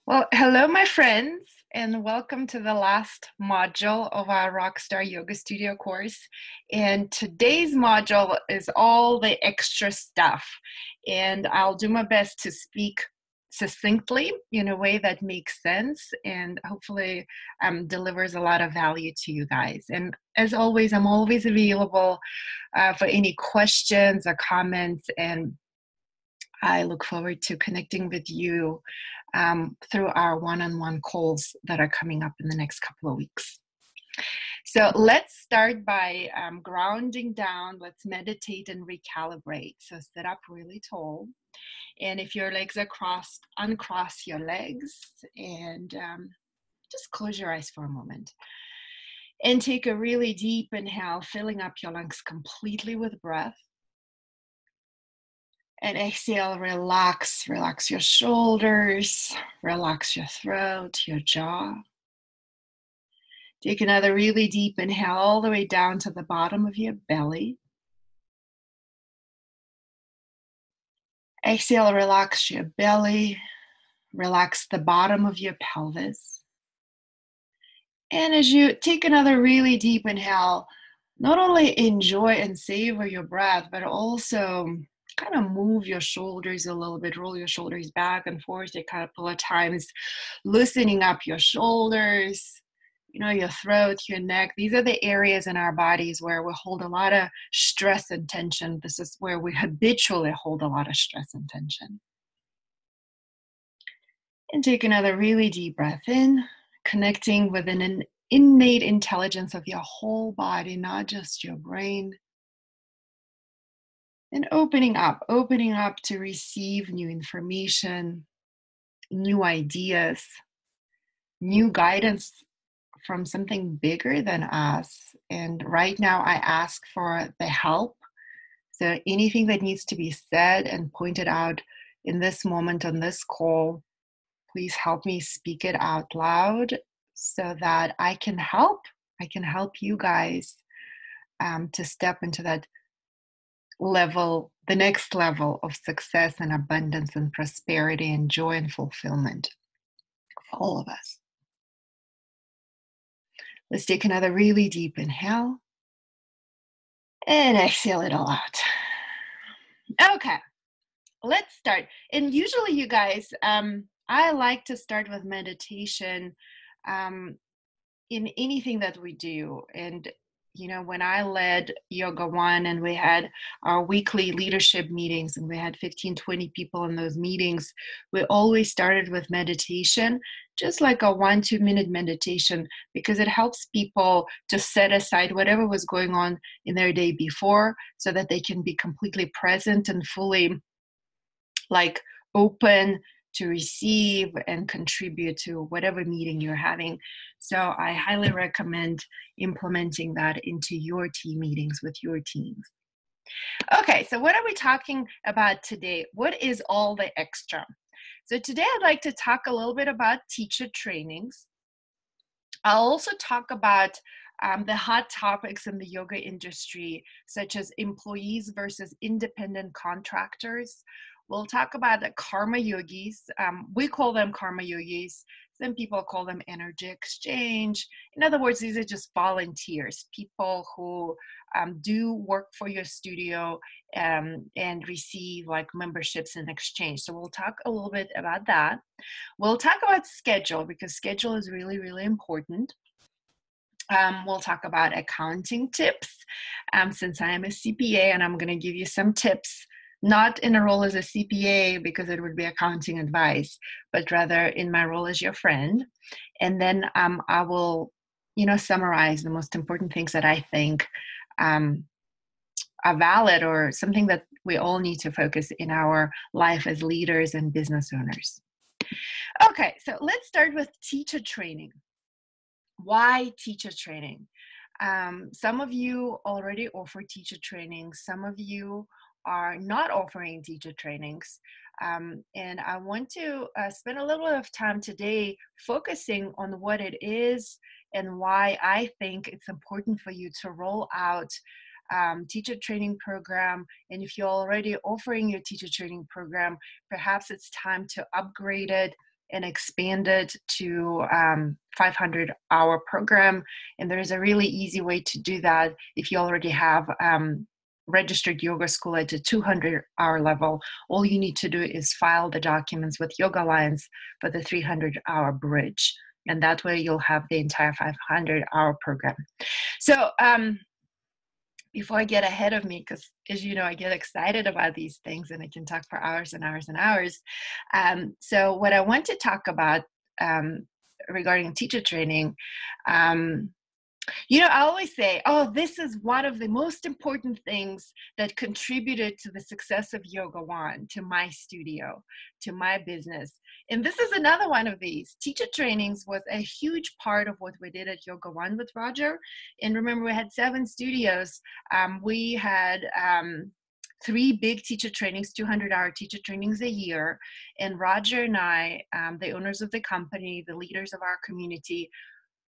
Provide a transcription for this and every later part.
Well, hello, my friends, and welcome to the last module of our Rockstar Yoga Studio course. And today's module is all the extra stuff. And I'll do my best to speak succinctly in a way that makes sense and hopefully delivers a lot of value to you guys. And as always, I'm always available for any questions or comments, and I look forward to connecting with you through our one-on-one calls that are coming up in the next couple of weeks. So let's start by grounding down. Let's meditate and recalibrate. So sit up really tall. And if your legs are crossed, uncross your legs and just close your eyes for a moment. And take a really deep inhale, filling up your lungs completely with breath. And exhale, relax your shoulders, relax your throat, your jaw. Take another really deep inhale all the way down to the bottom of your belly. Exhale, relax your belly, relax the bottom of your pelvis. And as you take another really deep inhale, not only enjoy and savor your breath, but also kind of move your shoulders a little bit, roll your shoulders back and forth a couple of times, loosening up your shoulders, your throat, your neck. These are the areas in our bodies where we hold a lot of stress and tension. This is where we habitually hold a lot of stress and tension. And take another really deep breath in, connecting with an innate intelligence of your whole body, not just your brain. And opening up to receive new information, new ideas, new guidance from something bigger than us. And right now I ask for the help. So anything that needs to be said and pointed out in this moment on this call, please help me speak it out loud so that I can help you guys to step into that level, the next level of success and abundance and prosperity and joy and fulfillment for all of us. Let's take another really deep inhale and exhale it all out. Okay, let's start. And usually, you guys, I like to start with meditation in anything that we do. And when I led Yoga One and we had our weekly leadership meetings and we had 15, 20 people in those meetings, we always started with meditation, just like a 1-2 minute meditation, because it helps people to set aside whatever was going on in their day before so that they can be completely present and fully open to receive and contribute to whatever meeting you're having. So I highly recommend implementing that into your team meetings with your teams. Okay, so what are we talking about today? What is all the extra? So today I'd like to talk a little bit about teacher trainings. I'll also talk about the hot topics in the yoga industry, such as employees versus independent contractors. We'll talk about the karma yogis. We call them karma yogis. Some people call them energy exchange. In other words, these are just volunteers, people who do work for your studio and receive memberships in exchange. So we'll talk a little bit about that. We'll talk about schedule, because schedule is really, really important. We'll talk about accounting tips, since I am a CPA, and I'm going to give you some tips, not in a role as a CPA because it would be accounting advice, but rather in my role as your friend. And then I will, summarize the most important things that I think are valid or something that we all need to focus in our life as leaders and business owners. Okay, so let's start with teacher training. Why teacher training? Some of you already offer teacher training. Some of you are not offering teacher trainings. And I want to spend a little bit of time today focusing on what it is and why I think it's important for you to roll out teacher training program. And if you're already offering your teacher training program, perhaps it's time to upgrade it and expanded to 500-hour program. And there is a really easy way to do that if you already have registered yoga school at the 200-hour level. All you need to do is file the documents with Yoga Alliance for the 300-hour bridge. And that way you'll have the entire 500-hour program. So before I get ahead of me, because as you know, I get excited about these things and I can talk for hours and hours and hours. So what I want to talk about regarding teacher training, I always say, oh, this is one of the most important things that contributed to the success of Yoga One, to my studio, to my business. And this is another one of these. Teacher trainings was a huge part of what we did at Yoga One with Roger. And remember, we had 7 studios. We had 3 big teacher trainings, 200-hour teacher trainings a year. And Roger and I, the owners of the company, the leaders of our community,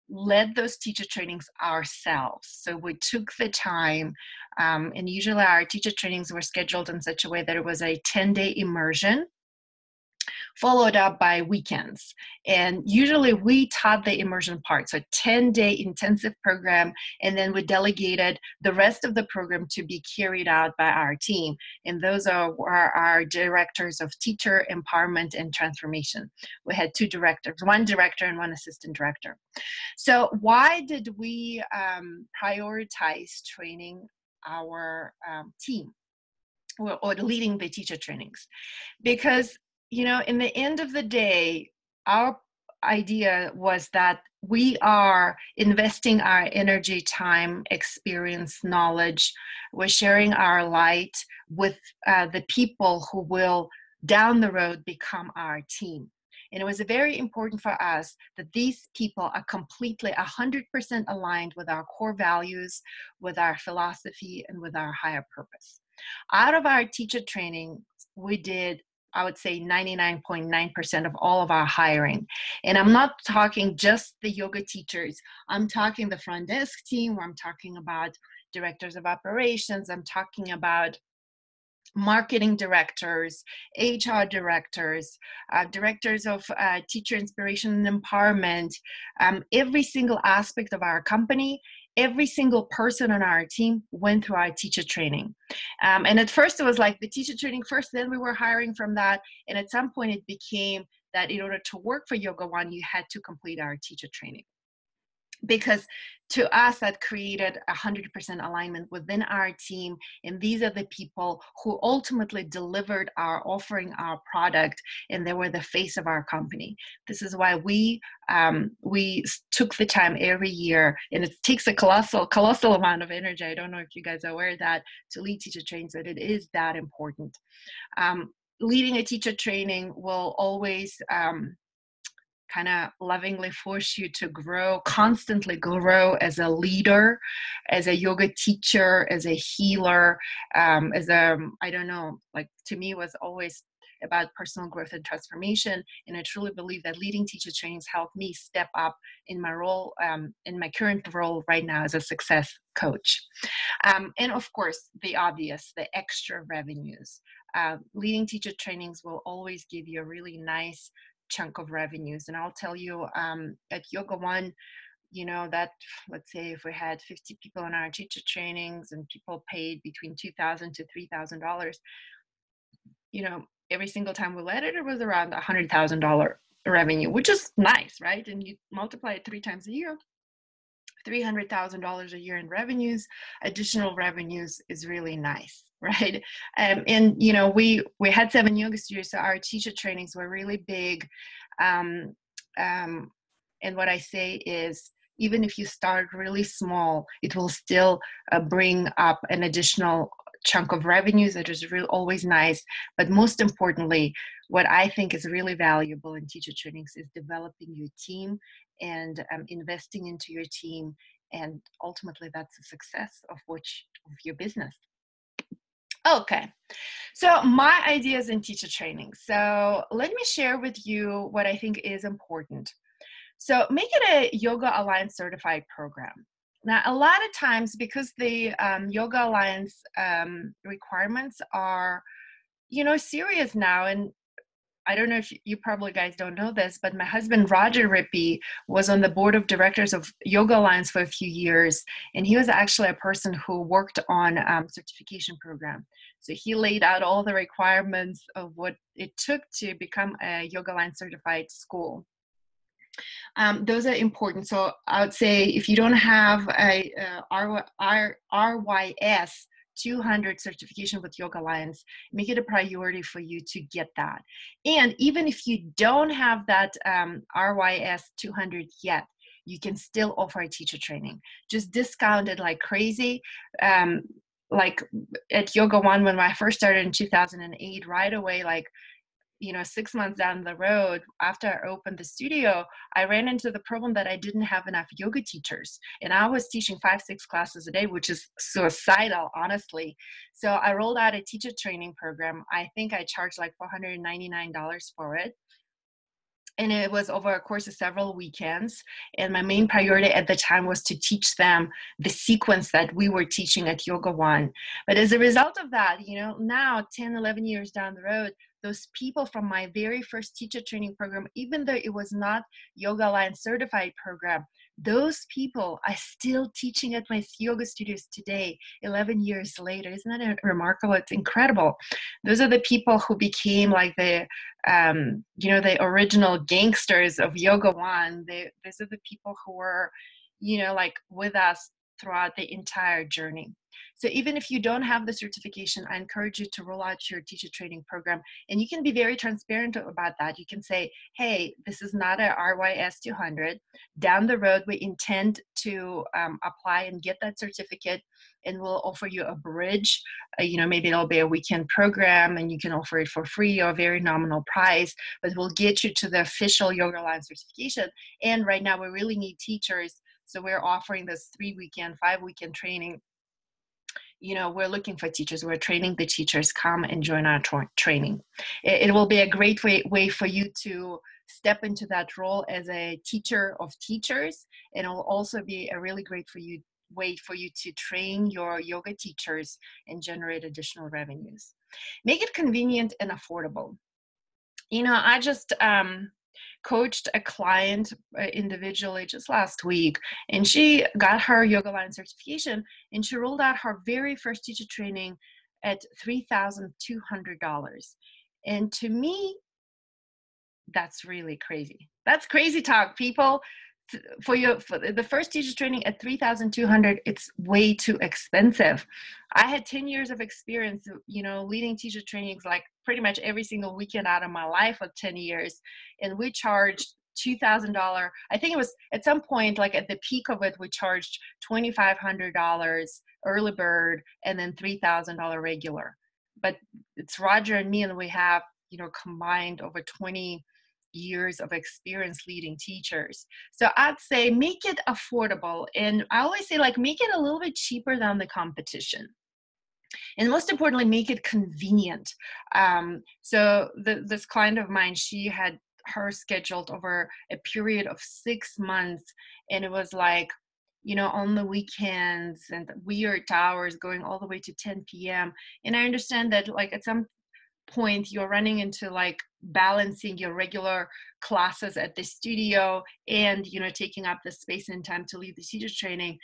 led those teacher trainings ourselves. So we took the time, and usually our teacher trainings were scheduled in such a way that it was a 10-day immersion followed up by weekends. And usually we taught the immersion part, so 10-day intensive program, and then we delegated the rest of the program to be carried out by our team. And those are our directors of teacher empowerment and transformation. We had 2 directors, 1 director and 1 assistant director. So why did we prioritize training our team or leading the teacher trainings? Because in the end of the day, our idea was that we are investing our energy, time, experience, knowledge. We're sharing our light with the people who will down the road become our team. And it was very important for us that these people are completely 100% aligned with our core values, with our philosophy, and with our higher purpose. Out of our teacher training, we did, I would say, 99.9% of all of our hiring. And I'm not talking just the yoga teachers. I'm talking the front desk team. I'm talking about directors of operations. I'm talking about marketing directors, HR directors, directors of teacher inspiration and empowerment, every single aspect of our company. Every single person on our team went through our teacher training. And at first it was like the teacher training first, then we were hiring from that. And at some point it became that in order to work for Yoga One, you had to complete our teacher training. Because to us, that created 100% alignment within our team. And these are the people who ultimately delivered our offering, our product, and they were the face of our company. This is why we took the time every year, and it takes a colossal amount of energy. I don't know if you guys are aware of that, to lead teacher trainings, but it is that important. Leading a teacher training will always kind of lovingly force you to grow, constantly grow as a leader, as a yoga teacher, as a healer, I don't know, like to me it was always about personal growth and transformation. And I truly believe that leading teacher trainings helped me step up in my role, in my current role right now as a success coach. And of course, the obvious, the extra revenues. Leading teacher trainings will always give you a really nice chunk of revenues. And I'll tell you, at Yoga One, that, let's say if we had 50 people in our teacher trainings and people paid between $2,000 to $3,000, every single time we led it, it was around $100,000 revenue, which is nice, right? And you multiply it 3 times a year, $300,000 a year in revenues. Additional revenues is really nice, right? And we had 7 yoga studios, so our teacher trainings were really big. And what I say is, even if you start really small, it will still bring up an additional chunk of revenues that is really always nice. But most importantly, what I think is really valuable in teacher trainings is developing your team and investing into your team. And ultimately, that's the success of your business. Okay, so my ideas in teacher training. So let me share with you what I think is important. So make it a Yoga Alliance certified program. Now, a lot of times, because the Yoga Alliance requirements are, serious now, and I don't know if you probably guys don't know this, but my husband, Roger Rippey, was on the board of directors of Yoga Alliance for a few years. And he was actually a person who worked on certification program. So he laid out all the requirements of what it took to become a Yoga Alliance certified school. Those are important. So I would say if you don't have a RYS 200 certification with Yoga Alliance, make it a priority for you to get that. And even if you don't have that RYS 200 yet, you can still offer a teacher training. Just discount it like crazy. Like at Yoga One, when I first started in 2008, right away, like 6 months down the road after I opened the studio, I ran into the problem that I didn't have enough yoga teachers. And I was teaching 5-6 classes a day, which is suicidal, honestly. So I rolled out a teacher training program. I think I charged like $499 for it. And it was over a course of several weekends. And my main priority at the time was to teach them the sequence that we were teaching at Yoga One. But as a result of that, now 10, 11 years down the road, those people from my very first teacher training program, even though it was not Yoga Alliance certified program, those people are still teaching at my yoga studios today, 11 years later. Isn't that remarkable? It's incredible. Those are the people who became like the original gangsters of Yoga One. These are the people who were, like with us throughout the entire journey. So even if you don't have the certification, I encourage you to roll out your teacher training program. And you can be very transparent about that. You can say, hey, this is not a RYS 200. Down the road, we intend to apply and get that certificate, and we'll offer you a bridge. Maybe it'll be a weekend program and you can offer it for free or a very nominal price, but we'll get you to the official Yoga Alliance certification. And right now we really need teachers. So we're offering this 3-weekend, 5-weekend training. We're looking for teachers. We're training the teachers. Come and join our training. It will be a great way for you to step into that role as a teacher of teachers. And it will also be a really great way for you to train your yoga teachers and generate additional revenues. Make it convenient and affordable. I just coached a client individually just last week, and she got her Yoga Alliance certification, and she rolled out her very first teacher training at $3,200. And to me, that's really crazy. That's crazy talk, people. For the first teacher training at $3,200, it's way too expensive. I had 10 years of experience, leading teacher trainings like pretty much every single weekend out of my life for 10 years. And we charged $2,000. I think it was at some point, like at the peak of it, we charged $2,500 early bird and then $3,000 regular. But it's Roger and me, and we have, combined over 20 years of experience leading teachers. So I'd say make it affordable. And I always say, like, make it a little bit cheaper than the competition. And most importantly, make it convenient. So this client of mine, she had her scheduled over a period of 6 months. And it was like, on the weekends and weird hours going all the way to 10 p.m. And I understand that, like, at some point you're running into like balancing your regular classes at the studio and taking up the space and time to lead the teacher training.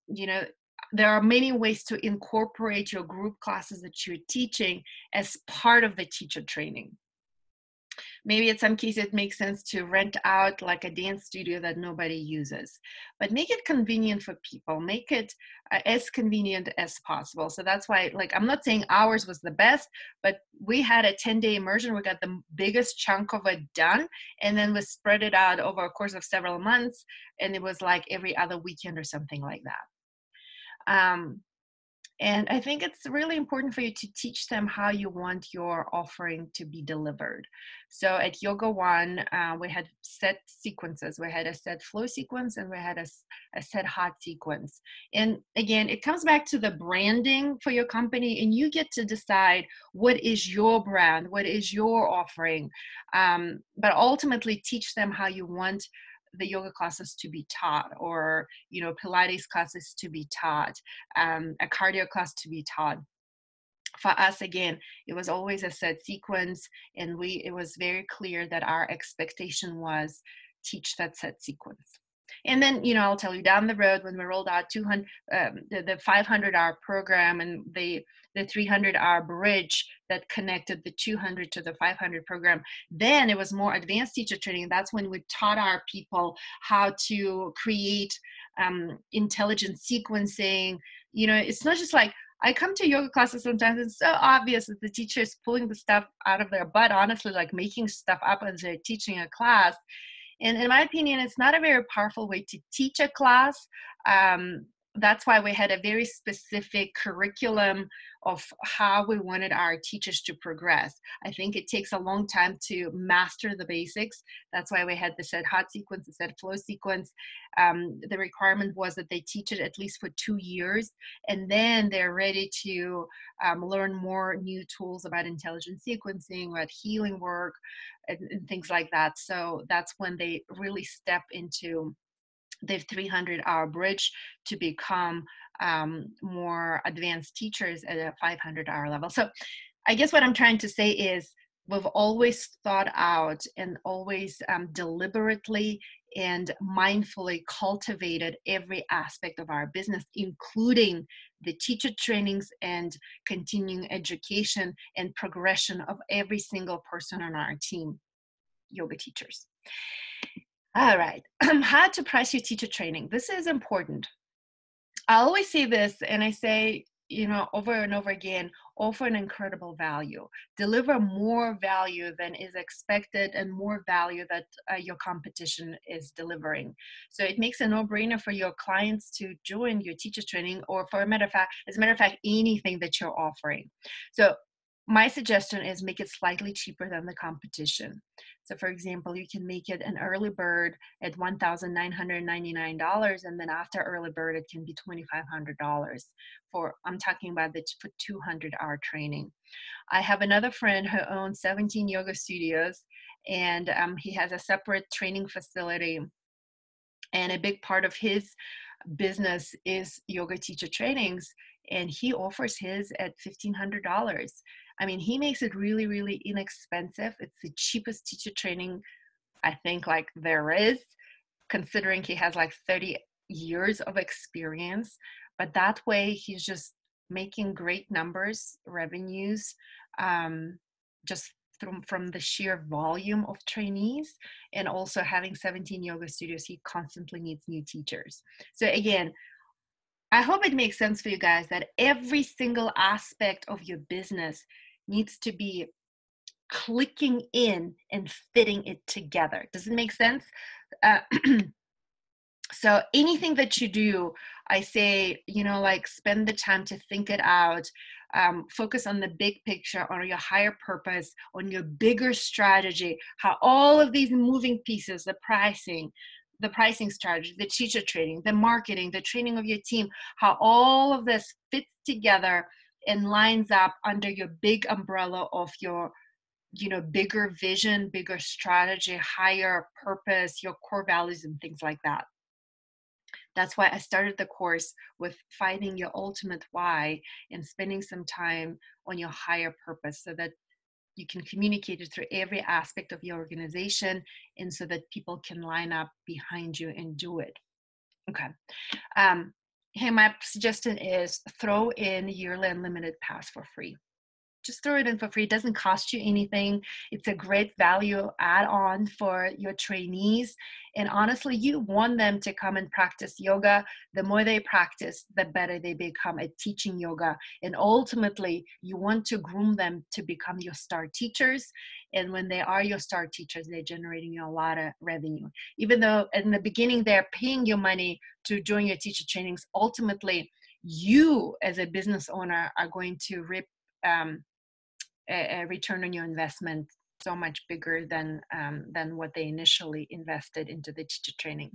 There are many ways to incorporate your group classes that you're teaching as part of the teacher training. Maybe in some cases it makes sense to rent out like a dance studio that nobody uses, but make it convenient for people. Make it as convenient as possible. So that's why, like, I'm not saying ours was the best, but we had a 10-day immersion. We got the biggest chunk of it done, and then we spread it out over a course of several months, and it was like every other weekend or something like that. And I think it's really important for you to teach them how you want your offering to be delivered. So at Yoga One, we had set sequences. We had a set flow sequence and we had a set hot sequence. And again, it comes back to the branding for your company, and you get to decide what is your brand, what is your offering, but ultimately teach them how you want the yoga classes to be taught, or Pilates classes to be taught, a cardio class to be taught. For us, again, it was always a set sequence, and it was very clear that our expectation was teach that set sequence. And then, I'll tell you, down the road, when we rolled out 200, the 500-hour program and the 300-hour bridge that connected the 200 to the 500 program, then it was more advanced teacher training. That's when we taught our people how to create intelligent sequencing. It's not just like, I come to yoga classes sometimes, it's so obvious that the teacher is pulling the stuff out of their butt, honestly, like making stuff up as they're teaching a class. And in my opinion, it's not a very powerful way to teach a class. That's why we had a very specific curriculum of how we wanted our teachers to progress. I think it takes a long time to master the basics. That's why we had the set hot sequence, the set flow sequence. The requirement was that they teach it at least for 2 years, and then they're ready to learn more new tools about intelligent sequencing, about healing work, and things like that. So that's when they really step into the 300-hour bridge to become more advanced teachers at a 500-hour level. So I guess what I'm trying to say is we've always thought out and always deliberately and mindfully cultivated every aspect of our business, including the teacher trainings and continuing education and progression of every single person on our team, yoga teachers. All right. How to price your teacher training. This is important. I always say this, and I say, over and over again, offer an incredible value. Deliver more value than is expected and more value that your competition is delivering. So it makes a no-brainer for your clients to join your teacher training, or as a matter of fact, anything that you're offering. So my suggestion is make it slightly cheaper than the competition. So for example, you can make it an early bird at $1,999, and then after early bird, it can be $2,500 I'm talking about for 200-hour training. I have another friend who owns 17 yoga studios, and he has a separate training facility, and a big part of his business is yoga teacher trainings, and he offers his at $1,500. I mean, he makes it really, really inexpensive. It's the cheapest teacher training I think like there is, considering he has like 30 years of experience. But that way he's just making great numbers, revenues, just from the sheer volume of trainees, and also having 17 yoga studios, he constantly needs new teachers. So again, I hope it makes sense for you guys that every single aspect of your business needs to be clicking in and fitting it together. Does it make sense? So anything that you do, I say, like spend the time to think it out, focus on the big picture, on your higher purpose, on your bigger strategy, how all of these moving pieces, the pricing strategy, the teacher training, the marketing, the training of your team, how all of this fits together and lines up under your big umbrella of your bigger vision, bigger strategy, higher purpose, your core values and things like that. That's why I started the course with finding your ultimate why and spending some time on your higher purpose so that you can communicate it through every aspect of your organization, and so that people can line up behind you and do it. Okay. Hey, my suggestion is throw in yearly unlimited pass for free. Just throw it in for free. It doesn't cost you anything. It's a great value add-on for your trainees. And honestly, you want them to come and practice yoga. The more they practice, the better they become at teaching yoga. And ultimately, you want to groom them to become your star teachers. And when they are your star teachers, they're generating you a lot of revenue. Even though in the beginning, they're paying you money to join your teacher trainings, ultimately, you as a business owner are going to reap a return on your investment so much bigger than what they initially invested into the teacher training.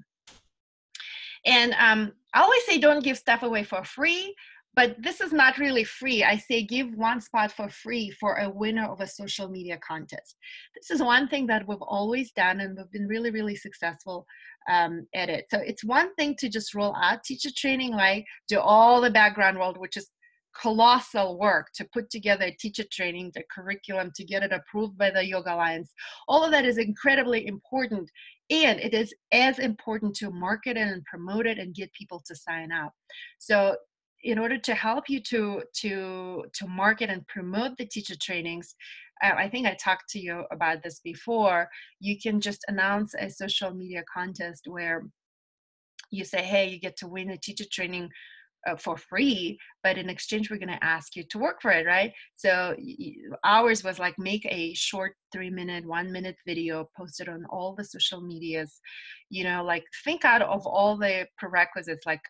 And I always say don't give stuff away for free, but this is not really free. I say give one spot for free for a winner of a social media contest. This is one thing that we've always done, and we've been really, really successful at it. So it's one thing to just roll out teacher training, like do all the background work, which is colossal work to put together a teacher training, the curriculum, to get it approved by the Yoga Alliance. All of that is incredibly important. And it is as important to market it and promote it and get people to sign up. So in order to help you to market and promote the teacher trainings, I think I talked to you about this before, you can just announce a social media contest where you say, hey, you get to win a teacher training for free, but in exchange we're going to ask you to work for it, right? So ours was like, make a short 3-minute 1-minute video, post it on all the social medias, like think out of all the prerequisites, like,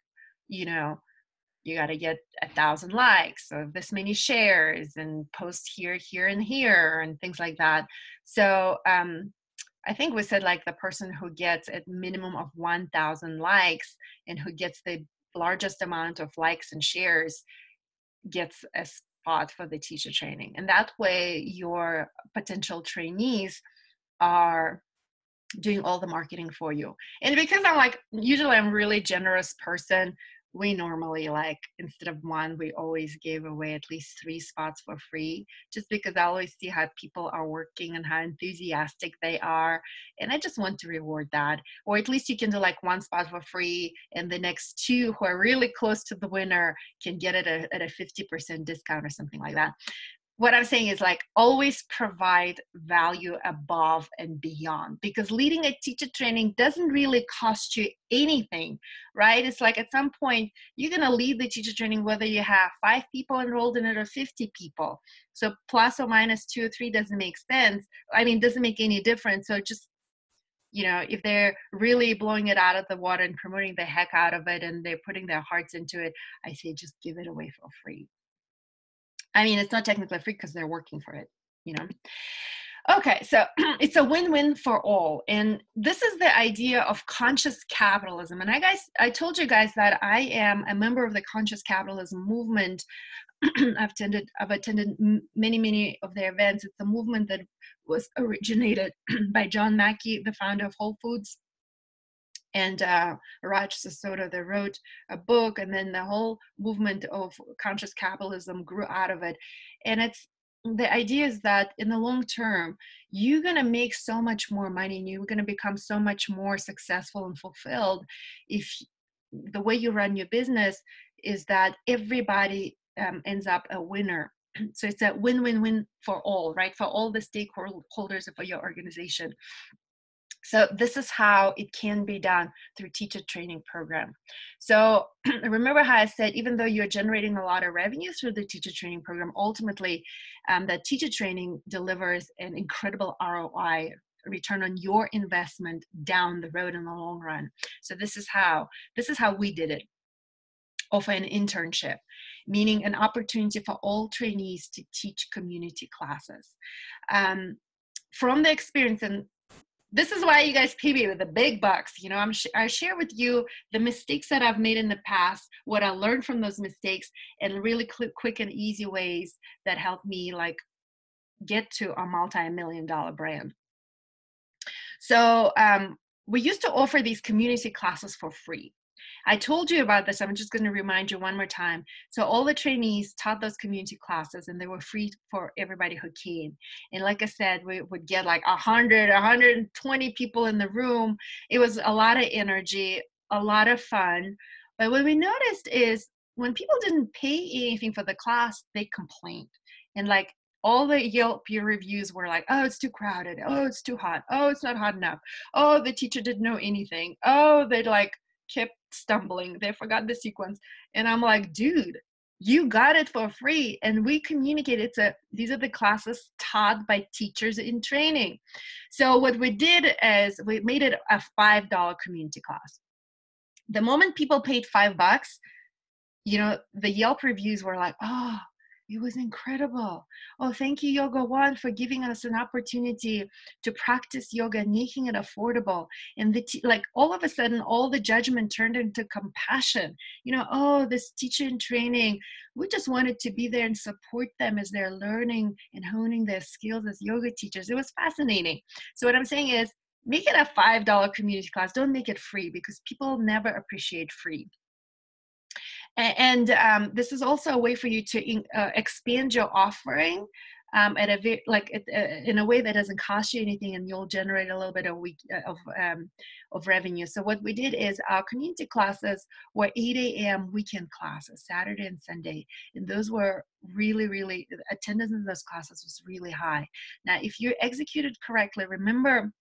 you got to get 1,000 likes or this many shares and post here, here, and here, and things like that. So I think we said like the person who gets a minimum of 1,000 likes and who gets the largest amount of likes and shares gets a spot for the teacher training. And that way your potential trainees are doing all the marketing for you. And because usually I'm a really generous person, we normally, like, instead of one, we always gave away at least 3 spots for free, just because I always see how people are working and how enthusiastic they are. And I just want to reward that. Or at least you can do like 1 spot for free, and the next 2 who are really close to the winner can get it at a 50% discount or something like that. What I'm saying is, like, always provide value above and beyond, because leading a teacher training doesn't really cost you anything, right? It's like at some point you're going to lead the teacher training whether you have 5 people enrolled in it or 50 people. So plus or minus 2 or 3 doesn't make sense. I mean, doesn't make any difference. So just, if they're really blowing it out of the water and promoting the heck out of it and they're putting their hearts into it, I say just give it away for free. I mean, it's not technically free because they're working for it, Okay, so it's a win-win for all. And this is the idea of conscious capitalism. And I told you guys that I am a member of the conscious capitalism movement. I've attended many of their events. It's a movement that was originated by John Mackey, the founder of Whole Foods, and Raj Sisodia. They wrote a book, and then the whole movement of conscious capitalism grew out of it. And the idea is that in the long term, you're going to make so much more money and you're going to become so much more successful and fulfilled if the way you run your business is that everybody ends up a winner. So it's a win-win-win for all, right? For all the stakeholders of your organization. So this is how it can be done through teacher training program. So remember how I said, even though you're generating a lot of revenue through the teacher training program, ultimately that teacher training delivers an incredible ROI, return on your investment down the road in the long run. So this is how we did it. Offer an internship, meaning an opportunity for all trainees to teach community classes. From the experience, and this is why you guys pay me with the big bucks. I share with you the mistakes that I've made in the past, what I learned from those mistakes, and really quick and easy ways that help me like get to a multi-million-dollar brand. So we used to offer these community classes for free. I told you about this. I'm just going to remind you one more time. So all the trainees taught those community classes, and they were free for everybody who came. And like I said, we would get like 120 people in the room. It was a lot of energy, a lot of fun. But what we noticed is when people didn't pay anything for the class, they complained. And like all the Yelp peer reviews were like, oh, it's too crowded. Oh, it's too hot. Oh, it's not hot enough. Oh, the teacher didn't know anything. Oh, they like kept stumbling. They forgot the sequence. And I'm like, dude, you got it for free. And we communicate. These are the classes taught by teachers in training. So what we did is we made it a $5 community class. The moment people paid $5, the Yelp reviews were like, oh, it was incredible. Oh, thank you, Yoga One, for giving us an opportunity to practice yoga and making it affordable. And like all of a sudden, all the judgment turned into compassion. Oh, this teacher in training, we just wanted to be there and support them as they're learning and honing their skills as yoga teachers. It was fascinating. So what I'm saying is, make it a $5 community class. Don't make it free, because people never appreciate free. And this is also a way for you to expand your offering at a very in a way that doesn't cost you anything, and you'll generate a little bit of revenue. So what we did is our community classes were 8 a.m. weekend classes, Saturday and Sunday, and those were really attendance in those classes was really high. Now, if you executed correctly, remember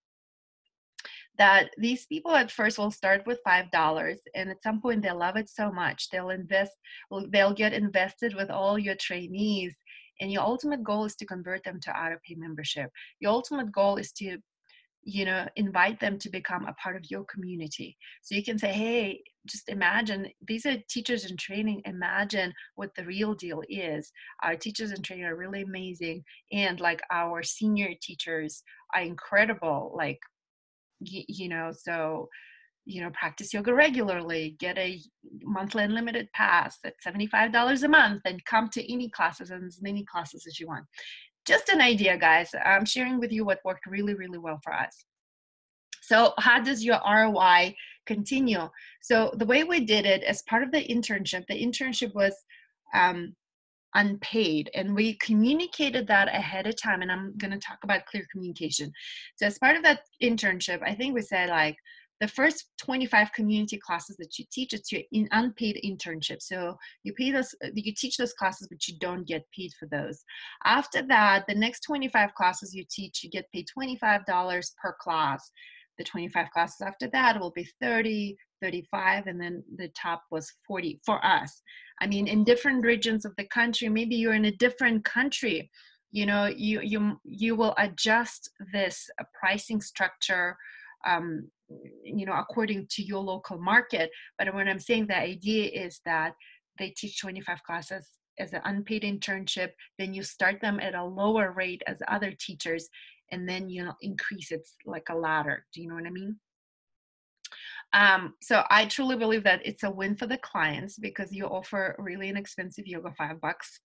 that these people at first will start with $5, and at some point they'll love it so much they'll get invested with all your trainees, and your ultimate goal is to convert them to auto-pay membership. Your ultimate goal is to invite them to become a part of your community. So you can say, hey, just imagine, these are teachers in training, imagine what the real deal is. Our teachers in training are really amazing, and like our senior teachers are incredible, like so practice yoga regularly, get a monthly unlimited pass at $75 a month, and come to any classes and as many classes as you want. Just an idea, guys. I'm sharing with you what worked really well for us. So how does your ROI continue? So the way we did it as part of the internship was unpaid, and we communicated that ahead of time, and I'm going to talk about clear communication. So as part of that internship, I think we said like the first 25 community classes that you teach, it's your unpaid internship. So you teach those classes, but you don't get paid for those. After that, the next 25 classes you teach, you get paid $25 per class. The 25 classes after that will be 30, 35, and then the top was 40 for us. I mean, in different regions of the country, maybe you're in a different country, you will adjust this pricing structure according to your local market. But when I'm saying the idea is that they teach 25 classes as an unpaid internship, then you start them at a lower rate as other teachers, and then increase it like a ladder. Do you know what I mean? So I truly believe that it's a win for the clients because you offer really inexpensive yoga, $5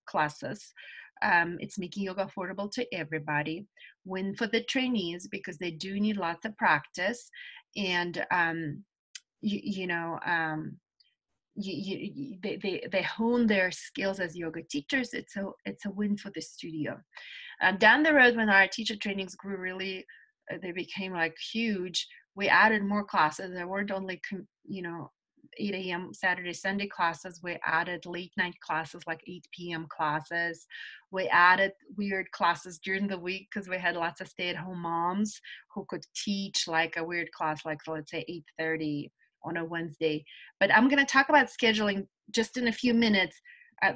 classes. It's making yoga affordable to everybody. Win for the trainees because they do need lots of practice, and they hone their skills as yoga teachers. It's a win for the studio. Down the road, when our teacher trainings grew really, they became like huge. We added more classes. There weren't only 8 a.m. Saturday, Sunday classes. We added late night classes like 8 p.m. classes. We added weird classes during the week because we had lots of stay-at-home moms who could teach like a weird class, like let's say 8:30 on a Wednesday. But I'm going to talk about scheduling just in a few minutes.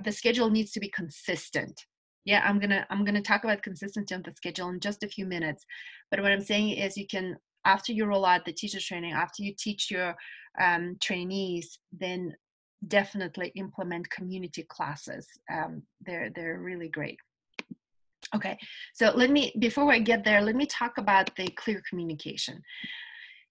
The schedule needs to be consistent. Yeah, I'm gonna talk about consistency on the schedule in just a few minutes. But what I'm saying is, you can, after you roll out the teacher training, after you teach your trainees, then definitely implement community classes. They're really great. Okay, so before I get there, let me talk about the clear communication.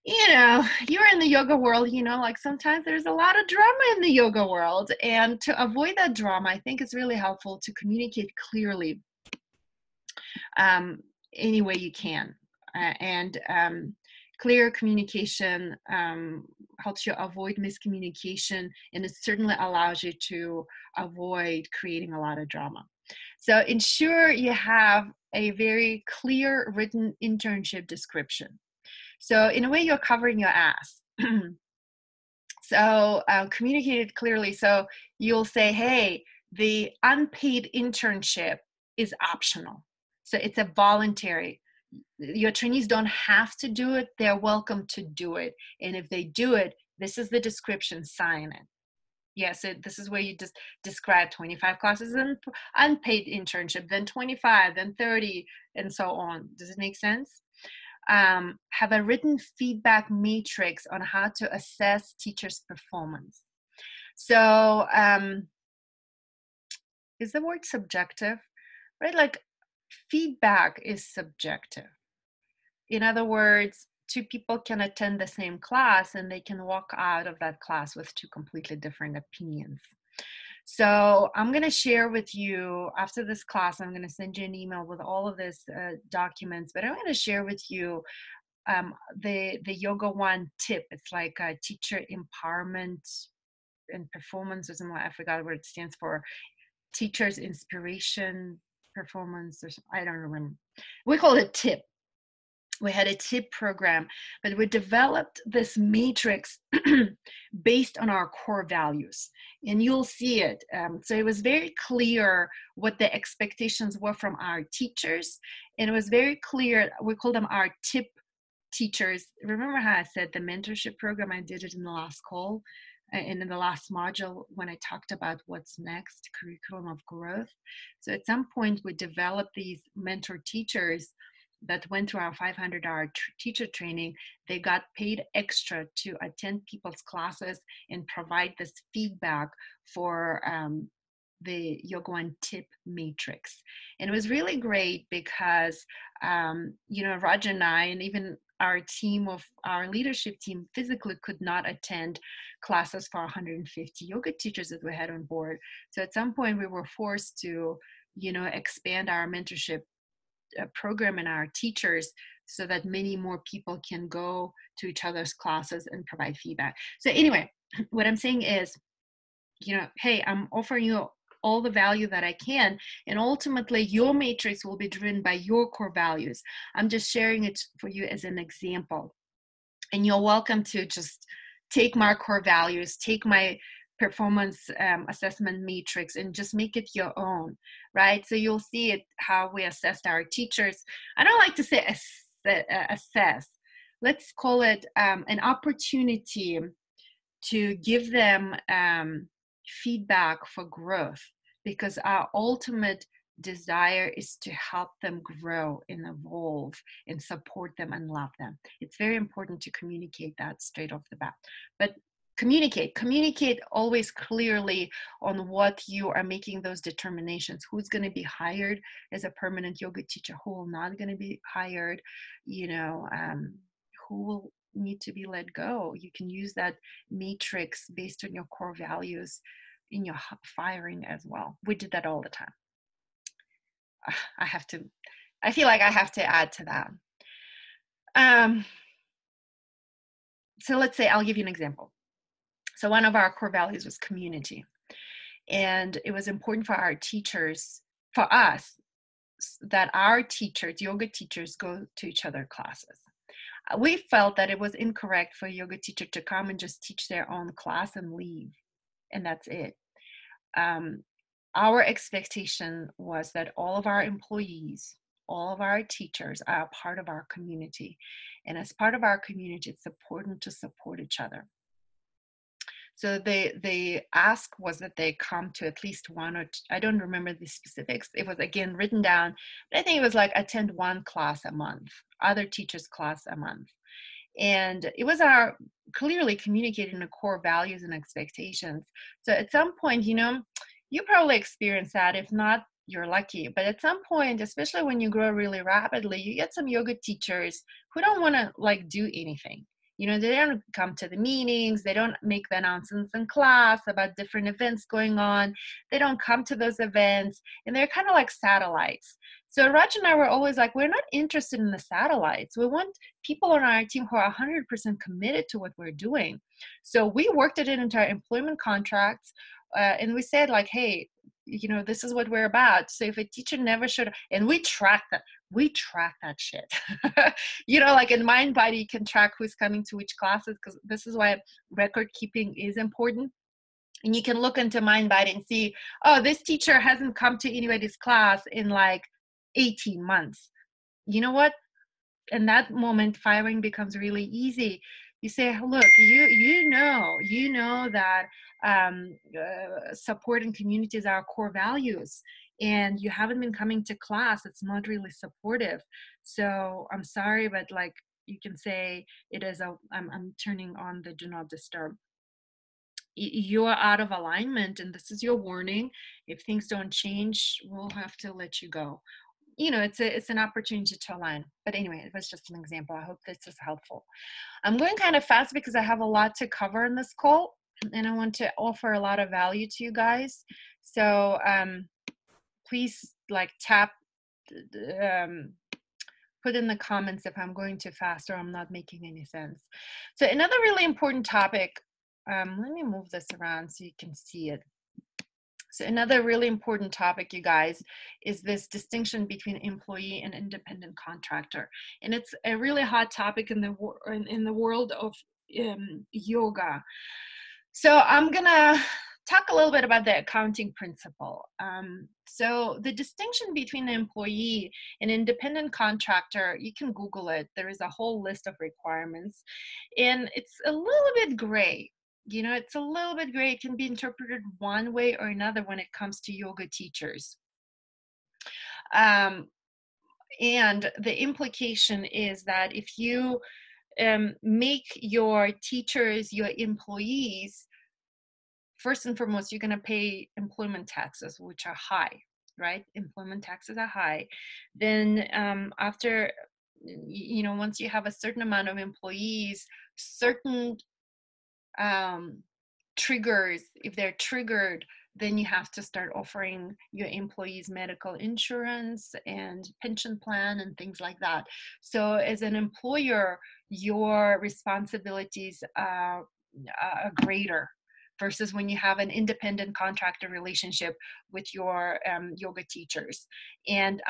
You're in the yoga world, like sometimes there's a lot of drama in the yoga world. And to avoid that drama, I think it's really helpful to communicate clearly any way you can. And clear communication helps you avoid miscommunication, and it certainly allows you to avoid creating a lot of drama. So ensure you have a very clear written internship description. So in a way, you're covering your ass. So communicate it clearly. So you'll say, hey, the unpaid internship is optional. So it's a voluntary. Your trainees don't have to do it. They're welcome to do it. And if they do it, this is the description, sign it. Yeah, so this is where you just describe 25 classes in unpaid internship, then 25, then 30, and so on. Does it make sense? Have a written feedback matrix on how to assess teachers' performance. So is the word subjective, right? Like feedback is subjective. In other words, two people can attend the same class and they can walk out of that class with two completely different opinions. So I'm going to share with you after this class, I'm going to send you an email with all of this documents, but I'm going to share with you the Yoga One tip. It's like a teacher empowerment and performance or something. I forgot what it stands for. Teachers inspiration performance, or I don't remember. We call it TIP. We had a TIP program, but we developed this matrix based on our core values, and you'll see it. So it was very clear what the expectations were from our teachers, and it was very clear. We call them our TIP teachers. Remember how I said the mentorship program? I did it in the last call, and in the last module when I talked about what's next, curriculum of growth. So at some point we developed these mentor teachers that went through our 500-hour teacher training. They got paid extra to attend people's classes and provide this feedback for the Yoga One tip matrix. And it was really great because, Roger and I, and even our leadership team physically could not attend classes for 150 yoga teachers that we had on board. So at some point we were forced to, expand our mentorship program and our teachers so that many more people can go to each other's classes and provide feedback. So anyway, what I'm saying is, hey, I'm offering you all the value that I can, and ultimately your matrix will be driven by your core values. I'm just sharing it for you as an example, and you're welcome to just take my core values, take my performance assessment matrix, and just make it your own, right? So you'll see it how we assessed our teachers. I don't like to say assess. Let's call it an opportunity to give them feedback for growth, because our ultimate desire is to help them grow and evolve and support them and love them. It's very important to communicate that straight off the bat. But communicate always clearly on what you are making those determinations. Who's going to be hired as a permanent yoga teacher, who will not going to be hired, who will need to be let go. You can use that matrix based on your core values in your firing as well. We did that all the time. I feel like I have to add to that. So let's say, I'll give you an example. So one of our core values was community. And it was important for our teachers, for us, that our teachers, yoga teachers, go to each other's classes. We felt that it was incorrect for a yoga teacher to come and just teach their own class and leave, and that's it. Our expectation was that all of our employees, all of our teachers are a part of our community. And as part of our community, it's important to support each other. So the ask was that they come to at least one or two, I don't remember the specifics. It was again written down, but I think it was like attend one class a month, other teachers' class a month. And it was our clearly communicating the core values and expectations. So at some point, you probably experienced that. If not, you're lucky. But at some point, especially when you grow really rapidly, you get some yoga teachers who don't want to do anything. They don't come to the meetings. They don't make the announcements in class about different events going on. They don't come to those events, and they're kind of like satellites. So Raj and I were always like, we're not interested in the satellites. We want people on our team who are 100% committed to what we're doing. So we worked it into our employment contracts, and we said hey, this is what we're about. So if a teacher never showed, and we track that shit. In Mindbody, you can track who's coming to which classes, because this is why record keeping is important. And you can look into Mindbody and see, oh, this teacher hasn't come to anybody's class in 18 months. You know what? In that moment, firing becomes really easy. You say, look, you know that support and community is our core values, and you haven't been coming to class. It's not really supportive. So I'm sorry, but you can say it is I'm turning on the do not disturb. You are out of alignment, and this is your warning. If things don't change, we'll have to let you go. It's an opportunity to align. But anyway, it was just an example. I hope this is helpful. I'm going kind of fast because I have a lot to cover in this call, and I want to offer a lot of value to you guys. So please tap, put in the comments if I'm going too fast or I'm not making any sense. So another really important topic let me move this around so you can see it. So another really important topic, you guys, is this distinction between employee and independent contractor, and it's a really hot topic in the world of yoga. So I'm gonna talk a little bit about the accounting principle. So the distinction between an employee and independent contractor, you can Google it. There is a whole list of requirements, and it's a little bit gray. You know, it's a little bit gray. It can be interpreted one way or another when it comes to yoga teachers. Um, and the implication is that if you make your teachers your employees, first and foremost, you're going to pay employment taxes, which are high, right? Employment taxes are high. Then after, you know, once you have a certain amount of employees, certain triggers, if they're triggered, then you have to start offering your employees medical insurance and pension plan and things like that. So as an employer, your responsibilities are greater versus when you have an independent contractor relationship with your yoga teachers. And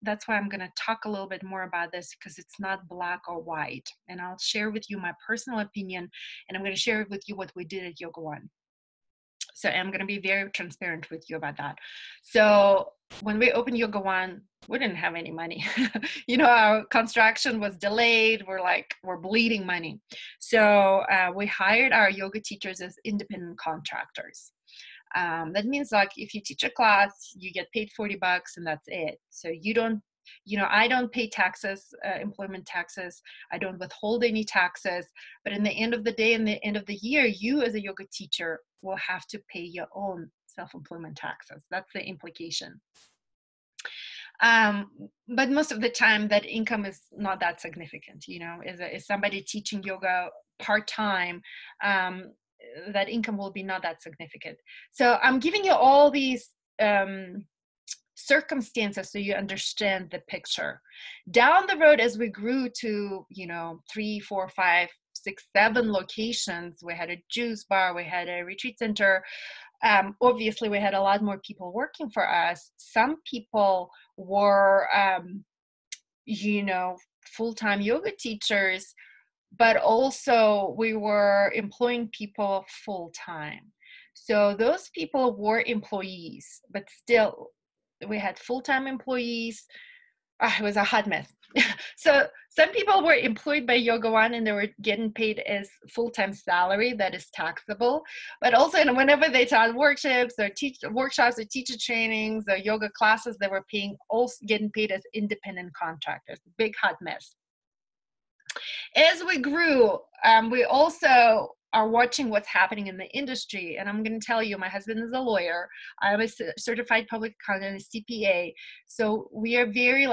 that's why I'm going to talk a little bit more about this, because it's not black or white. And I'll share with you my personal opinion, and I'm going to share with you what we did at Yoga One. So I'm going to be very transparent with you about that. So when we opened Yoga One, we didn't have any money. You know, our construction was delayed. We're bleeding money. So we hired our yoga teachers as independent contractors. That means like if you teach a class, you get paid $40 and that's it. So you don't, you know, I don't pay taxes, employment taxes. I don't withhold any taxes. But in the end of the day, in the end of the year, you as a yoga teacher will have to pay your own self-employment taxes. That's the implication. But most of the time that income is not that significant, you know, is somebody teaching yoga part-time, that income will be not that significant. So I'm giving you all these circumstances so you understand the picture. Down the road, as we grew to, you know, 3, 4, 5, 6, 7 locations, we had a juice bar, we had a retreat center. Obviously, we had a lot more people working for us. Some people were, you know, full-time yoga teachers, but also we were employing people full-time. So those people were employees, but still we had full-time employees. It was a hot mess. So some people were employed by Yoga One and they were getting paid as full-time salary that is taxable. But also, whenever they taught workshops or teacher trainings or yoga classes, they were getting paid as independent contractors. Big hot mess. As we grew, we also are watching what's happening in the industry. And I'm going to tell you, my husband is a lawyer. I'm a certified public accountant, a CPA. So we are very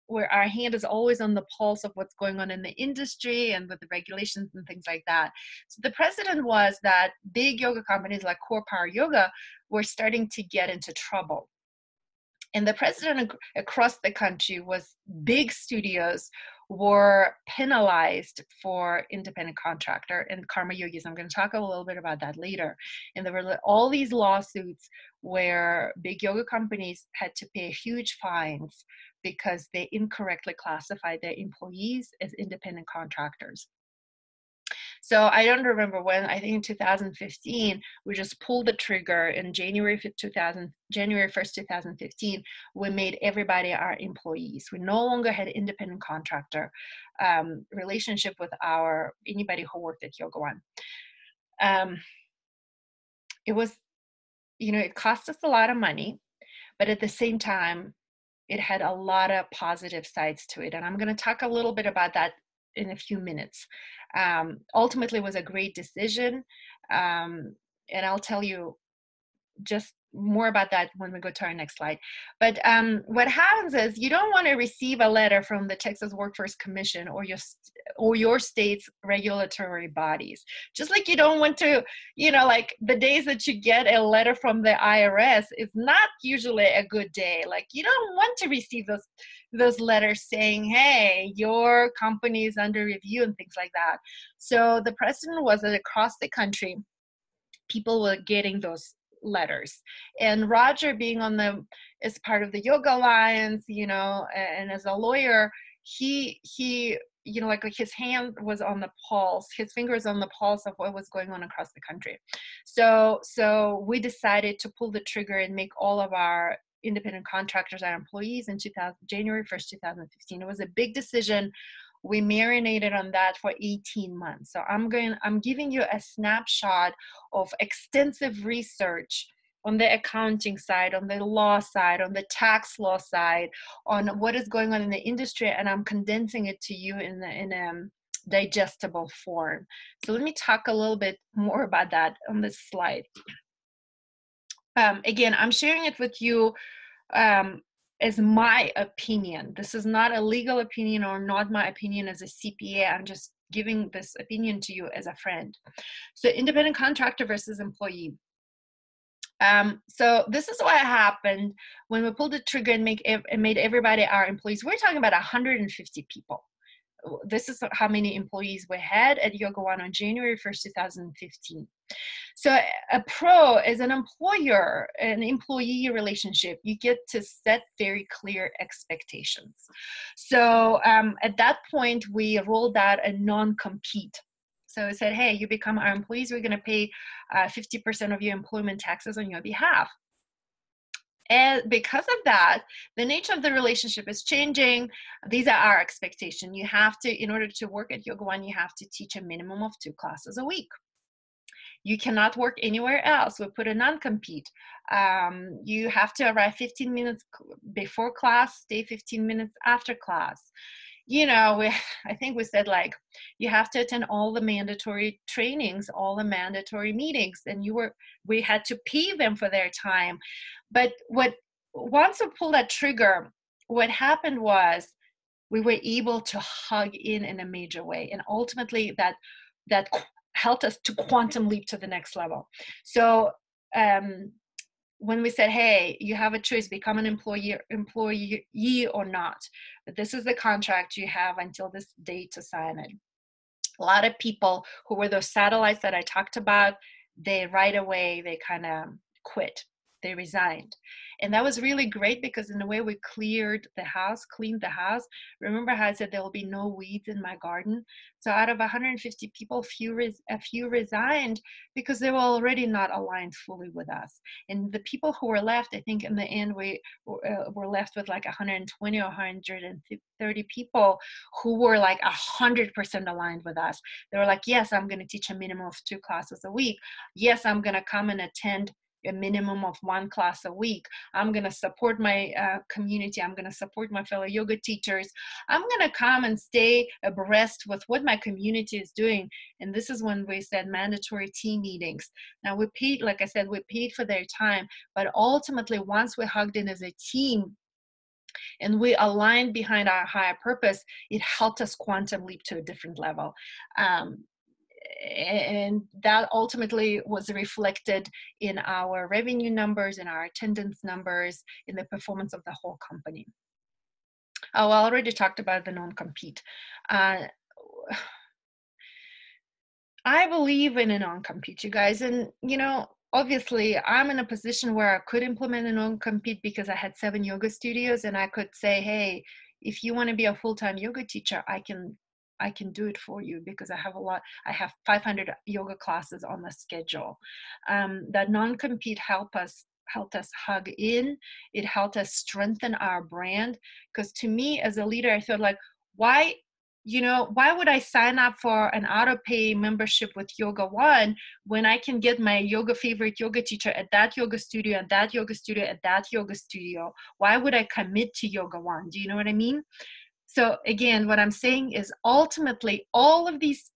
where our hand is always on the pulse of what's going on in the industry and with the regulations and things like that. So the precedent was that big yoga companies like Core Power Yoga were starting to get into trouble. And the precedent across the country was big studios were penalized for independent contractor and karma yogis. I'm going to talk a little bit about that later. And there were all these lawsuits where big yoga companies had to pay huge fines because they incorrectly classified their employees as independent contractors. So I don't remember when, I think in 2015, we just pulled the trigger in January 1st, 2015, we made everybody our employees. We no longer had independent contractor relationship with anybody who worked at Yoga One. It was, it cost us a lot of money, but at the same time, it had a lot of positive sides to it. And I'm going to talk a little bit about that in a few minutes. Ultimately, it was a great decision. And I'll tell you just more about that when we go to our next slide. But what happens is you don't want to receive a letter from the Texas Workforce Commission or your state's regulatory bodies. Just like you don't want to, like the days that you get a letter from the IRS is not usually a good day. Like you don't want to receive those letters saying, hey, your company is under review and things like that. So the precedent was that across the country, people were getting those letters. And Roger, being as part of the Yoga Alliance, and as a lawyer, he like his hand was on the pulse, his fingers on the pulse of what was going on across the country. So we decided to pull the trigger and make all of our independent contractors our employees in January 1st, 2015. It was a big decision. We marinated on that for 18 months. So I'm giving you a snapshot of extensive research on the accounting side, on the law side, on the tax law side, on what is going on in the industry, and I'm condensing it to you in a digestible form. So let me talk a little bit more about that on this slide. Again, I'm sharing it with you as my opinion. This is not a legal opinion or not my opinion as a CPA. I'm just giving this opinion to you as a friend. So independent contractor versus employee. So this is what happened when we pulled the trigger and made everybody our employees. We're talking about 150 people. This is how many employees we had at Yoga One on January 1st, 2015. So a pro is an employee relationship. You get to set very clear expectations. So at that point, we rolled out a non-compete. So I said, hey, you become our employees, we're going to pay 50% of your employment taxes on your behalf. And because of that, the nature of the relationship is changing. These are our expectations. You have to, in order to work at Yoga One, you have to teach a minimum of 2 classes a week. You cannot work anywhere else. We put a non-compete. You have to arrive 15 minutes before class, stay 15 minutes after class. I think we said you have to attend all the mandatory trainings, all the mandatory meetings, and we had to pay them for their time. But once we pulled that trigger, what happened was we were able to hug in a major way, and ultimately that helped us to quantum leap to the next level. So when we said, hey, you have a choice, become an employee or not. But this is the contract, you have until this date to sign it. A lot of people who were those satellites that I talked about, they right away, they kind of quit. They resigned. And that was really great because in a way we cleaned the house. Remember how I said there will be no weeds in my garden? So out of 150 people, a few resigned because they were already not aligned fully with us. And the people who were left, I think in the end, we were left with 120 or 130 people who were 100% aligned with us. They were like, yes, I'm going to teach a minimum of 2 classes a week. Yes, I'm going to come and attend a minimum of 1 class a week. I'm going to support my community. I'm going to support my fellow yoga teachers. I'm going to come and stay abreast with what my community is doing. And this is when we said mandatory team meetings. Now we paid, like I said, we paid for their time, but ultimately once we hugged in as a team and we aligned behind our higher purpose, it helped us quantum leap to a different level. And that ultimately was reflected in our revenue numbers, in our attendance numbers, in the performance of the whole company. Oh, I already talked about the non-compete. I believe in a non-compete, you guys. And, obviously I'm in a position where I could implement a non-compete because I had 7 yoga studios and I could say, hey, if you want to be a full-time yoga teacher, I can do it for you because I have 500 yoga classes on the schedule. That non-compete helped us hug in. It helped us strengthen our brand. Because to me as a leader, I felt like, why would I sign up for an auto-pay membership with Yoga One when I can get my favorite yoga teacher at that yoga studio, at that yoga studio, at that yoga studio? Why would I commit to Yoga One? Do you know what I mean? So again, what I'm saying is ultimately all of these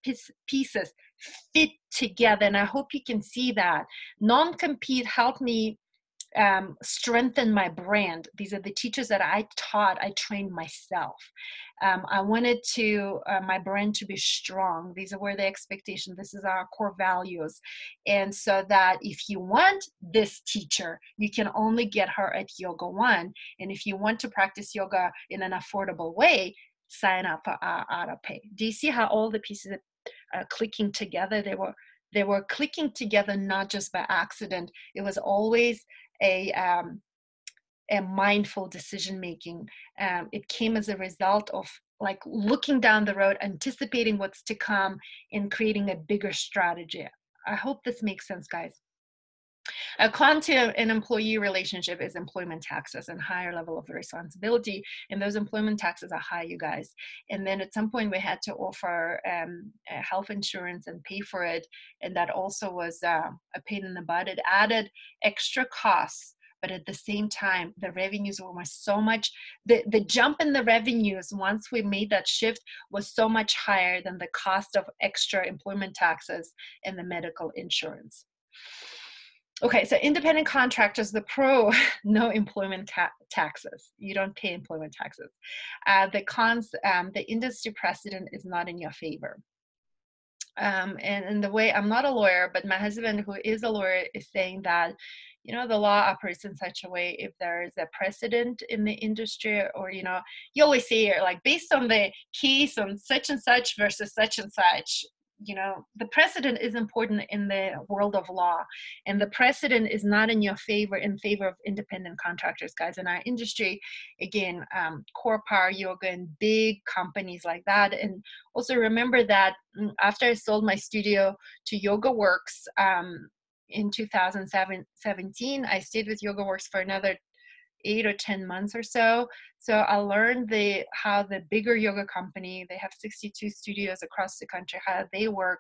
pieces fit together. And I hope you can see that. Non-compete helped me strengthen my brand. These are the teachers that I taught, I trained myself. I wanted my brand to be strong. These were the expectations. This is our core values. And so that if you want this teacher, you can only get her at Yoga One. And if you want to practice yoga in an affordable way, sign up for auto pay. Do you see how all the pieces are clicking together? They were clicking together not just by accident. It was always a mindful decision making. It came as a result of like looking down the road, anticipating what's to come, and creating a bigger strategy. I hope this makes sense, guys. A con to an employee relationship is employment taxes and higher level of responsibility. And those employment taxes are high, you guys. And then at some point we had to offer health insurance and pay for it. And that also was a pain in the butt. It added extra costs. But at the same time, the revenues were so much, the jump in the revenues once we made that shift was so much higher than the cost of extra employment taxes and the medical insurance. Okay, so independent contractors, the pro, no employment taxes. You don't pay employment taxes. The cons, the industry precedent is not in your favor. And the way, I'm not a lawyer, but my husband, who is a lawyer, is saying that, you know, the law operates in such a way, if there is a precedent in the industry, or, you know, you always say, like, based on the case on such and such versus such and such, you know, the precedent is important in the world of law, and the precedent is not in your favor, in favor of independent contractors, guys. In our industry, again, Core Power Yoga and big companies like that. And also remember that after I sold my studio to YogaWorks in 2017, I stayed with YogaWorks for another 8 or 10 months or so. So I learned how the bigger yoga company, they have 62 studios across the country, how they work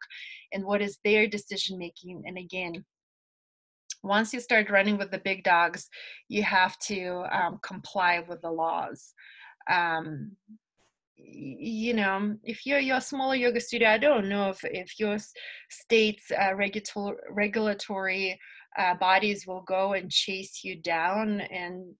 and what is their decision making. And again, once you start running with the big dogs, you have to comply with the laws. You know, if you're a smaller yoga studio, I don't know if your state's regulatory bodies will go and chase you down,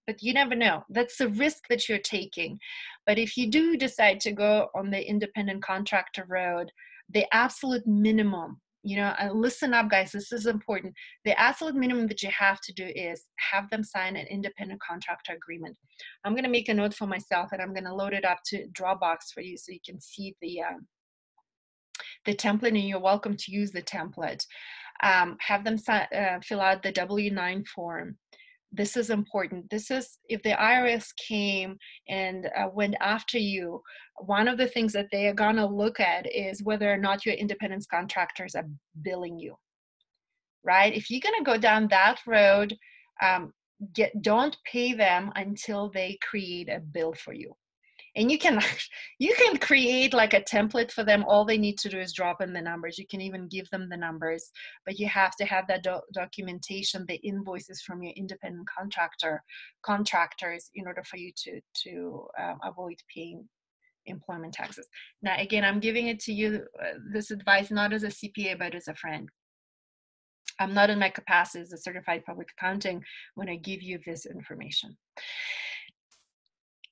but you never know. That's the risk that you're taking. But if you do decide to go on the independent contractor road, the absolute minimum, you know, listen up, guys, this is important. The absolute minimum that you have to do is have them sign an independent contractor agreement. I'm going to make a note for myself, and I'm going to load it up to Dropbox for you so you can see the template, and you're welcome to use the template. Have them fill out the W-9 form. This is important. This is, if the IRS came and went after you, one of the things that they are going to look at is whether or not your independent contractors are billing you, right? If you're going to go down that road, don't pay them until they create a bill for you. And you can create like a template for them. All they need to do is drop in the numbers. You can even give them the numbers, but you have to have that documentation, the invoices from your independent contractors, in order for you to avoid paying employment taxes. Now, again, I'm giving it to you, this advice, not as a CPA, but as a friend. I'm not in my capacity as a certified public accounting when I give you this information.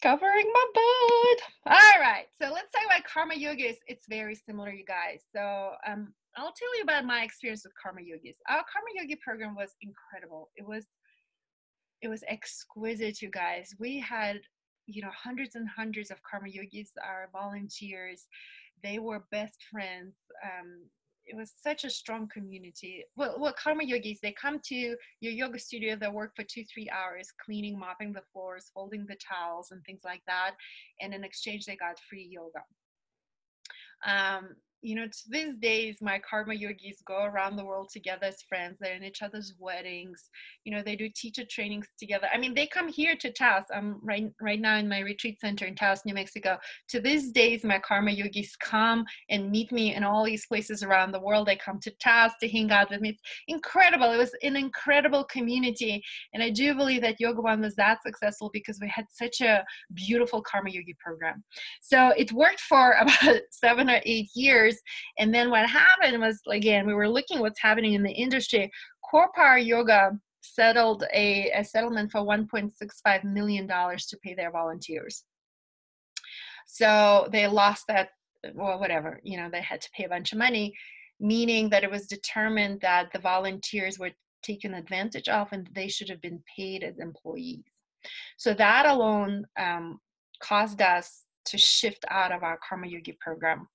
Covering my butt. All right, so let's talk about Karma Yogis. It's very similar, you guys. So I'll tell you about my experience with Karma Yogis. Our Karma Yogi program was incredible. It was exquisite, you guys. We had, you know, hundreds and hundreds of Karma Yogis, our volunteers. They were best friends. It was such a strong community. Well, Karma Yogis, they come to your yoga studio, they work for 2-3 hours, cleaning, mopping the floors, folding the towels and things like that. And in exchange, they got free yoga. You know, to these days, my Karma Yogis go around the world together as friends. They're in each other's weddings. You know, they do teacher trainings together. I mean, they come here to Taos. I'm right now in my retreat center in Taos, New Mexico. To these days, my Karma Yogis come and meet me in all these places around the world. They come to Taos to hang out with me. It's incredible. It was an incredible community. And I do believe that Yoga One was that successful because we had such a beautiful Karma Yogi program. So it worked for about 7 or 8 years. years. And then what happened was, again, we were looking what's happening in the industry. Core Power Yoga settled a settlement for $1.65 million to pay their volunteers. So they lost that, well, whatever, they had to pay a bunch of money, meaning that it was determined that the volunteers were taken advantage of and they should have been paid as employees. So that alone caused us to shift out of our Karma Yogi program.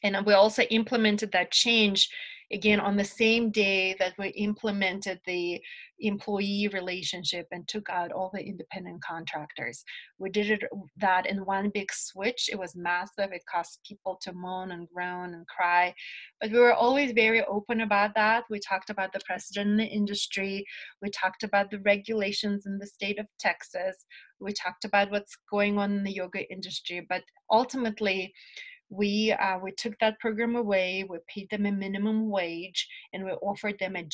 And we also implemented that change again on the same day that we implemented the employee relationship and took out all the independent contractors. We did that in one big switch. It was massive. It caused people to moan and groan and cry. But we were always very open about that. We talked about the precedent in the industry. We talked about the regulations in the state of Texas. We talked about what's going on in the yoga industry. But ultimately, we took that program away. We paid them a minimum wage, and we offered them a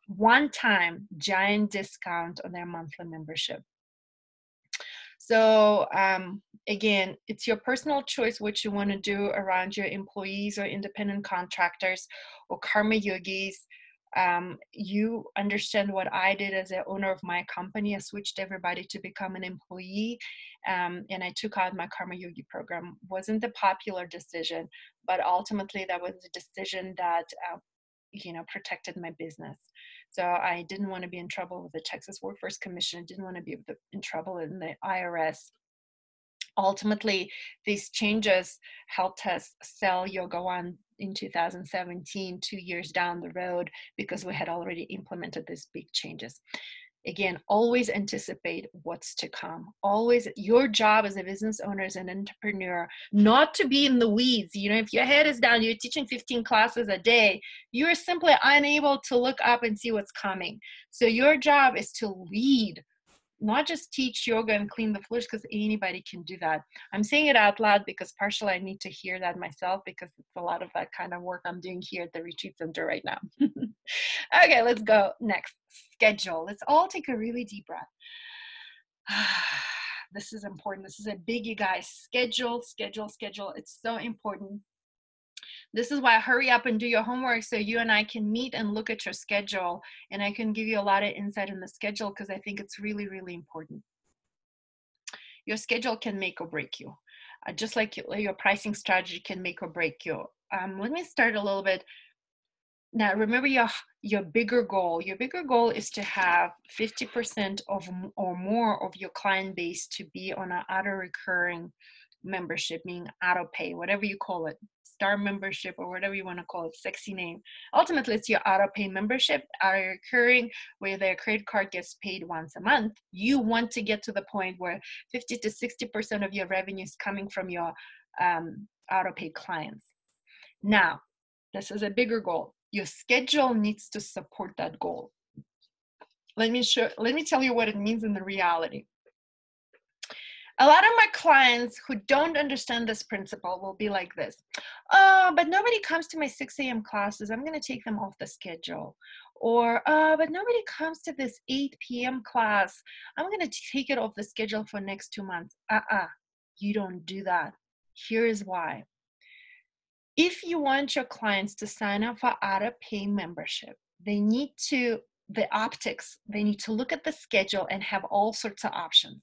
one-time giant discount on their monthly membership. So again, it's your personal choice what you want to do around your employees or independent contractors or Karma Yogis. You understand what I did as the owner of my company. I switched everybody to become an employee, and I took out my Karma Yogi program. Wasn't the popular decision, but ultimately that was a decision that protected my business. So I didn't want to be in trouble with the Texas Workforce Commission. I didn't want to be in trouble in the IRS. Ultimately, these changes helped us sell Yoga One in 2017, 2 years down the road, because we had already implemented these big changes. Again, always anticipate what's to come. Always, your job as a business owner, as an entrepreneur, not to be in the weeds. If your head is down, you're teaching 15 classes a day, you're simply unable to look up and see what's coming. So your job is to lead, not just teach yoga and clean the floors, because anybody can do that. I'm saying it out loud because partially I need to hear that myself, because it's a lot of that kind of work I'm doing here at the retreat center right now. Okay, let's go next. Schedule. Let's all take a really deep breath. This is important. This is a biggie, guys. Schedule. It's so important. This is why I hurry up and do your homework so you and I can meet and look at your schedule, and I can give you a lot of insight in the schedule, because I think it's really, really important. Your schedule can make or break you, just like your pricing strategy can make or break you. Let me start a little bit. Now, remember your bigger goal. Your bigger goal is to have 50% or more of your client base to be on an auto-recurring membership, meaning auto-pay, whatever you call it, star membership or whatever you want to call it, sexy name. Ultimately, it's your auto-pay membership, auto-recurring, where their credit card gets paid once a month. You want to get to the point where 50 to 60% of your revenue is coming from your auto-pay clients. Now, this is a bigger goal. Your schedule needs to support that goal. Let me tell you what it means in the reality. A lot of my clients who don't understand this principle will be like this. Oh, but nobody comes to my 6 a.m. classes. I'm going to take them off the schedule. Or, but nobody comes to this 8 p.m. class. I'm going to take it off the schedule for next 2 months. You don't do that. Here is why. If you want your clients to sign up for auto-pay membership, they need to look at the schedule and have all sorts of options.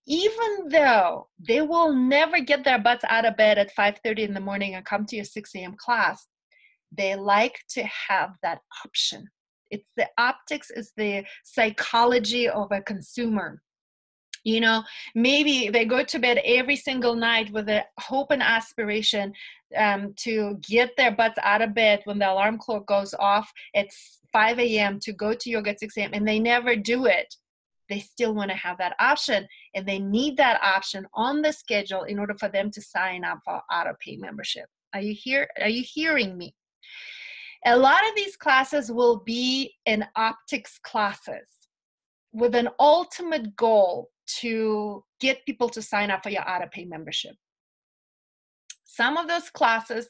Even though they will never get their butts out of bed at 5:30 in the morning and come to your 6 a.m. class, they like to have that option. It's the optics, is the psychology of a consumer. Maybe they go to bed every single night with a hope and aspiration to get their butts out of bed when the alarm clock goes off at 5 a.m. to go to yoga at 6 a.m. and they never do it. They still want to have that option, and they need that option on the schedule in order for them to sign up for auto-pay membership. Are you hearing me? A lot of these classes will be in optics classes with an ultimate goal to get people to sign up for your auto-pay membership. Some of those classes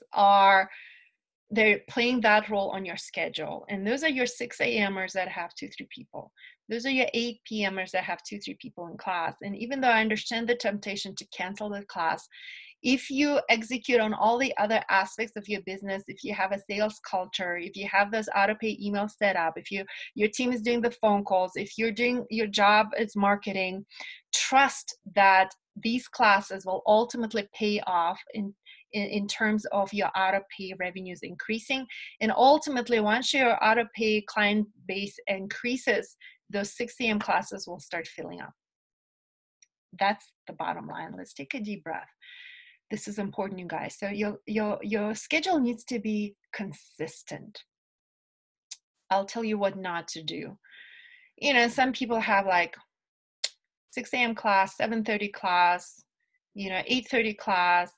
they're playing that role on your schedule. And those are your 6 a.m.ers that have 2-3 people. Those are your 8 p.m.ers that have 2-3 people in class. And even though I understand the temptation to cancel the class, If you execute on all the other aspects of your business, if you have a sales culture, if you have those auto-pay emails set up, if your team is doing the phone calls, if you're doing your job as marketing, trust that these classes will ultimately pay off in terms of your auto-pay revenues increasing. And ultimately, once your auto-pay client base increases, those 6 a.m. classes will start filling up. That's the bottom line. Let's take a deep breath. This is important, you guys. So your schedule needs to be consistent. I'll tell you what not to do. Some people have like 6 a.m. class, 7:30 class, 8:30 class,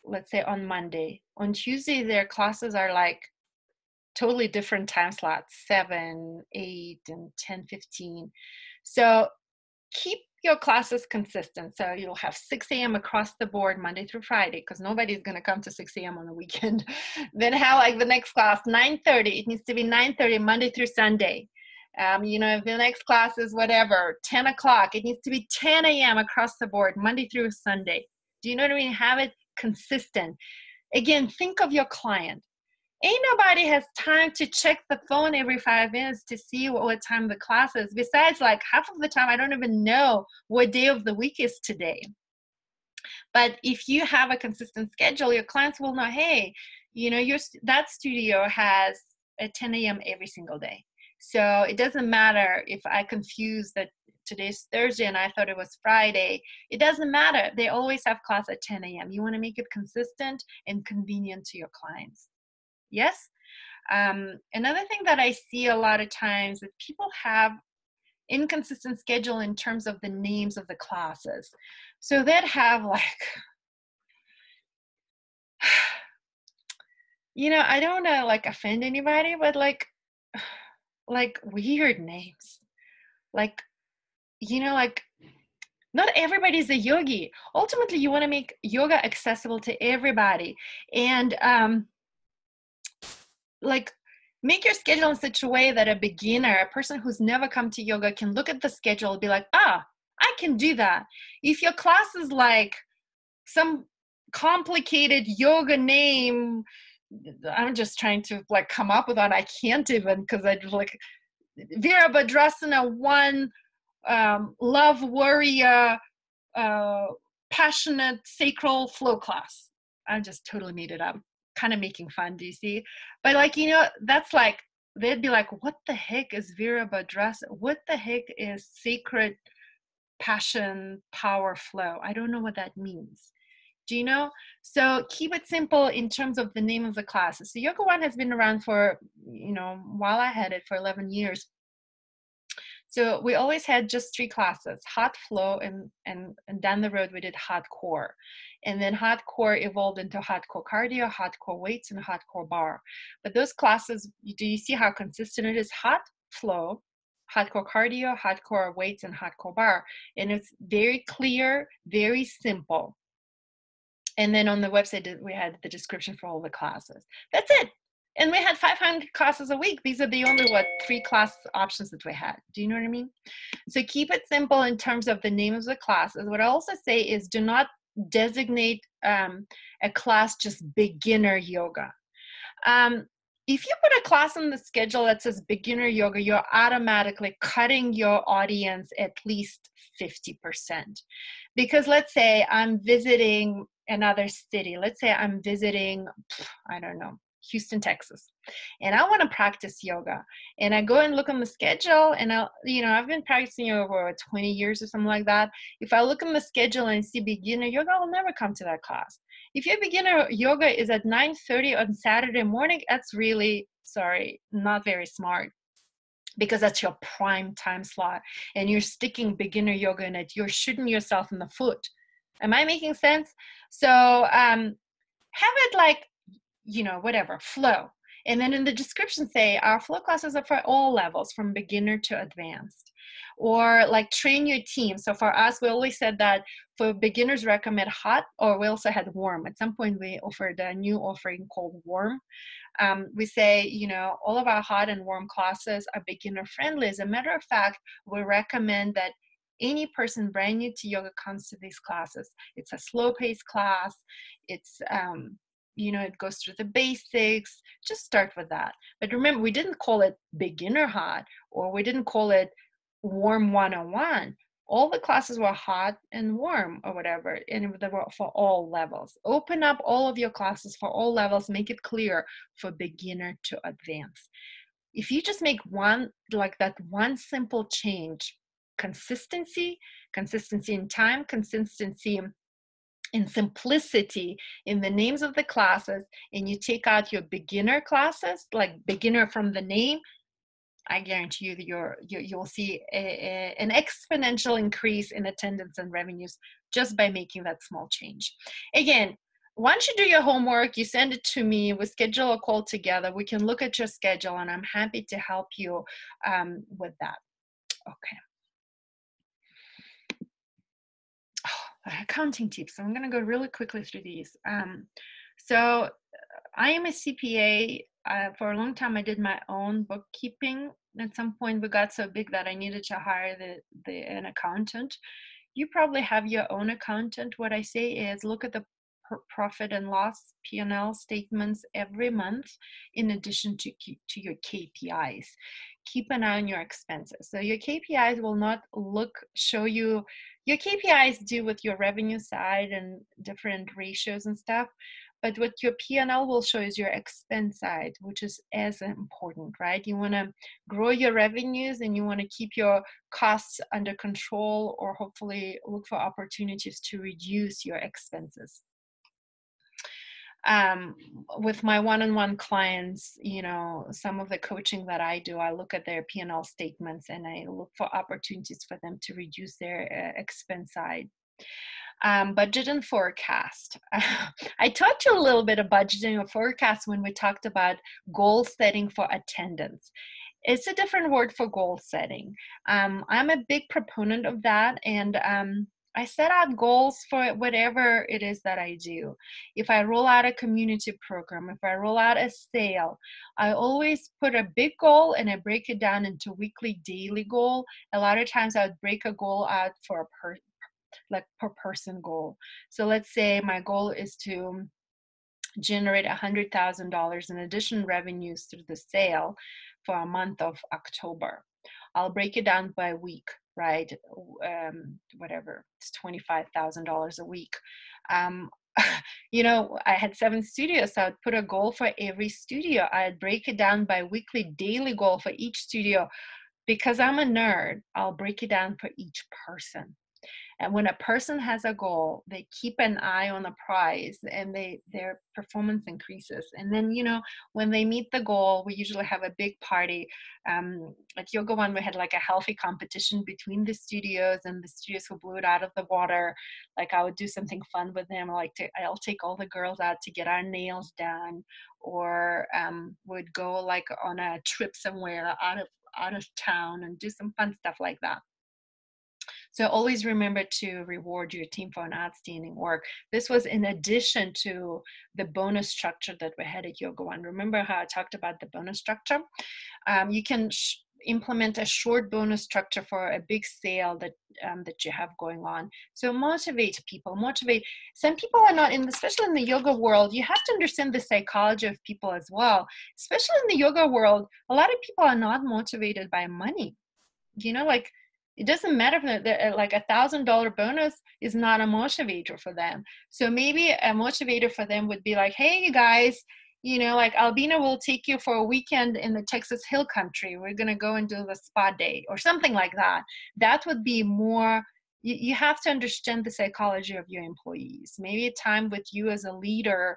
let's say on Monday. On Tuesday, their classes are like totally different time slots, 7, 8, and 10:15. So keep your classes consistent. So you'll have 6 a.m. across the board, Monday through Friday, because nobody's going to come to 6 a.m. on the weekend. Then have like the next class, 9:30. It needs to be 9:30, Monday through Sunday. If the next class is whatever, 10 o'clock, it needs to be 10 a.m. across the board, Monday through Sunday. Do you know what I mean? Have it consistent. Again, think of your client. Ain't nobody has time to check the phone every 5 minutes to see what time the class is. Besides, like half of the time, I don't even know what day of the week is today. But if you have a consistent schedule, your clients will know, hey, that studio has a 10 a.m. every single day. So it doesn't matter if I confuse that today's Thursday and I thought it was Friday. It doesn't matter. They always have class at 10 a.m. You want to make it consistent and convenient to your clients. Yes. Another thing that I see a lot of times is people have inconsistent schedule in terms of the names of the classes. So they'd have like, I don't want to like offend anybody, but like weird names. Like not everybody's a yogi. Ultimately, you want to make yoga accessible to everybody. And make your schedule in such a way that a beginner, a person who's never come to yoga, can look at the schedule and be like, I can do that. If your class is like some complicated yoga name, I'm just trying to like come up with that. I can't even, because I like Virabhadrasana 1, love warrior, passionate sacral flow class. I just totally made it up. Kind of making fun, do you see? But that's like, they'd be like, what the heck is Virabhadrasana? What the heck is sacred passion power flow? I don't know what that means. Do you know? So keep it simple in terms of the name of the classes. So Yoga One has been around for, while I had it for 11 years. So we always had just 3 classes, hot flow, and down the road we did hot core. And then hot core evolved into hardcore cardio, hardcore weights, and hardcore bar. But those classes, do you see how consistent it is? Hot flow, hardcore cardio, hardcore weights, and hardcore bar. And it's very clear, very simple. And then on the website, we had the description for all the classes. That's it. And we had 500 classes a week. These are the only, 3 class options that we had. Do you know what I mean? So keep it simple in terms of the name of the classes. What I also say is do not designate a class just beginner yoga. If you put a class on the schedule that says beginner yoga, you're automatically cutting your audience at least 50%. Because let's say I'm visiting another city. Let's say I'm visiting, I don't know, Houston, Texas, and I want to practice yoga. And I go and look on the schedule, and I've been practicing yoga for 20 years or something like that. If I look on the schedule and see beginner yoga, I'll never come to that class. If your beginner yoga is at 9:30 on Saturday morning, that's really, not very smart, because that's your prime time slot, and you're sticking beginner yoga in it. You're shooting yourself in the foot. Am I making sense? So have it like, whatever, flow. And then in the description say, our flow classes are for all levels, from beginner to advanced. Or like train your team. So for us, we always said that for beginners, recommend hot, or we also had warm. At some point, we offered a new offering called warm. We say, all of our hot and warm classes are beginner friendly. As a matter of fact, we recommend that Any person brand new to yoga comes to these classes. It's a slow paced class. It's, it goes through the basics. Just start with that. But remember, we didn't call it beginner hot, or we didn't call it warm 101. All the classes were hot and warm or whatever, and they were for all levels. Open up all of your classes for all levels, make it clear for beginner to advanced. If you just make one, like that one simple change, consistency in time, consistency in simplicity in the names of the classes, and you take out your beginner classes, like beginner from the name, I guarantee you that you'll see an exponential increase in attendance and revenues just by making that small change. Again, once you do your homework, you send it to me, we schedule a call together, we can look at your schedule, and I'm happy to help you with that. Okay. Accounting tips. So I'm going to go really quickly through these. So I am a CPA. For a long time, I did my own bookkeeping. At some point, we got so big that I needed to hire an accountant. You probably have your own accountant. What I say is look at the profit and loss P&L statements every month, in addition to your KPIs. Keep an eye on your expenses. So your KPIs will not show you, your KPIs do with your revenue side and different ratios and stuff. But what your P&L will show is your expense side, which is as important, right? You want to grow your revenues and you want to keep your costs under control, or hopefully look for opportunities to reduce your expenses. With my one-on-one clients, some of the coaching that I do, I look at their P&L statements and I look for opportunities for them to reduce their expense side. Budget and forecast. I talked to you a little bit of budgeting or forecast when we talked about goal setting for attendance. It's a different word for goal setting. I'm a big proponent of that, and I set out goals for whatever it is that I do. If I roll out a community program, if I roll out a sale, I always put a big goal and I break it down into weekly, daily goal. A lot of times I would break a goal out for a per person goal. So let's say my goal is to generate $100,000 in additional revenues through the sale for a month of October. I'll break it down by week, right? Whatever, it's $25,000 a week. I had 7 studios, so I'd put a goal for every studio. I'd break it down by weekly, daily goal for each studio. Because I'm a nerd, I'll break it down for each person. And when a person has a goal, they keep an eye on the prize and their performance increases. And then, when they meet the goal, we usually have a big party. At Yoga One, we had like a healthy competition between the studios, and the studios who blew it out of the water. Like I would do something fun with them. I'll take all the girls out to get our nails done, or would go like on a trip somewhere out of town and do some fun stuff like that. So always remember to reward your team for an outstanding work. This was in addition to the bonus structure that we had at Yoga One. Remember how I talked about the bonus structure? You can implement a short bonus structure for a big sale that you have going on. So motivate people. Some people are not especially in the yoga world. You have to understand the psychology of people as well. Especially in the yoga world, a lot of people are not motivated by money. It doesn't matter if like $1,000 bonus is not a motivator for them. So maybe a motivator for them would be like, hey, you guys, like Albina will take you for a weekend in the Texas Hill Country. We're going to go and do the spa day or something like that. That would be more, you have to understand the psychology of your employees. Maybe a time with you as a leader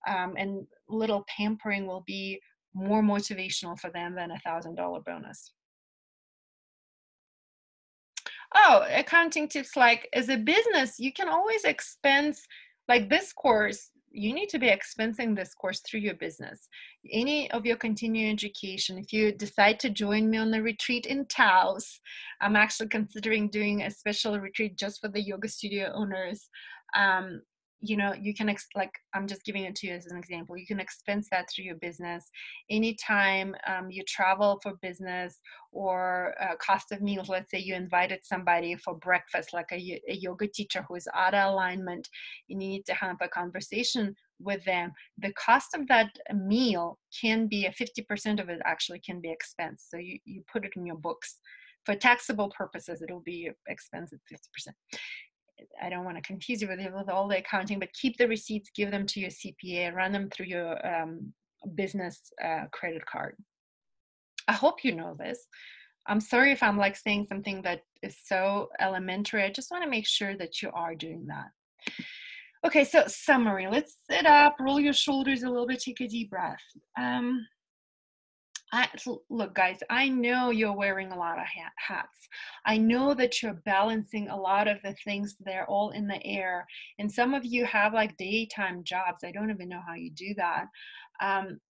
and little pampering will be more motivational for them than $1,000 bonus. Oh, accounting tips, like as a business, you can always expense, like this course, you need to be expensing this course through your business. Any of your continuing education, if you decide to join me on the retreat in Taos, I'm actually considering doing a special retreat just for the yoga studio owners. you know, you can like, I'm just giving it to you as an example, you can expense that through your business anytime you travel for business, or cost of meals. Let's say you invited somebody for breakfast, like a yoga teacher who is out of alignment, and you need to have a conversation with them. The cost of that meal can be 50% of it actually can be expense. So you put it in your books. For taxable purposes, it'll be expense at 50%. I don't want to confuse you with all the accounting, but keep the receipts, give them to your CPA, run them through your business credit card. I hope you know this. I'm sorry if I'm like saying something that is so elementary. I just want to make sure that you are doing that. Okay, so summary. Let's sit up, roll your shoulders a little bit, take a deep breath. Look, guys, I know you're wearing a lot of hats. I know that you're balancing a lot of the things. They're all in the air. And some of you have like daytime jobs. I don't even know how you do that.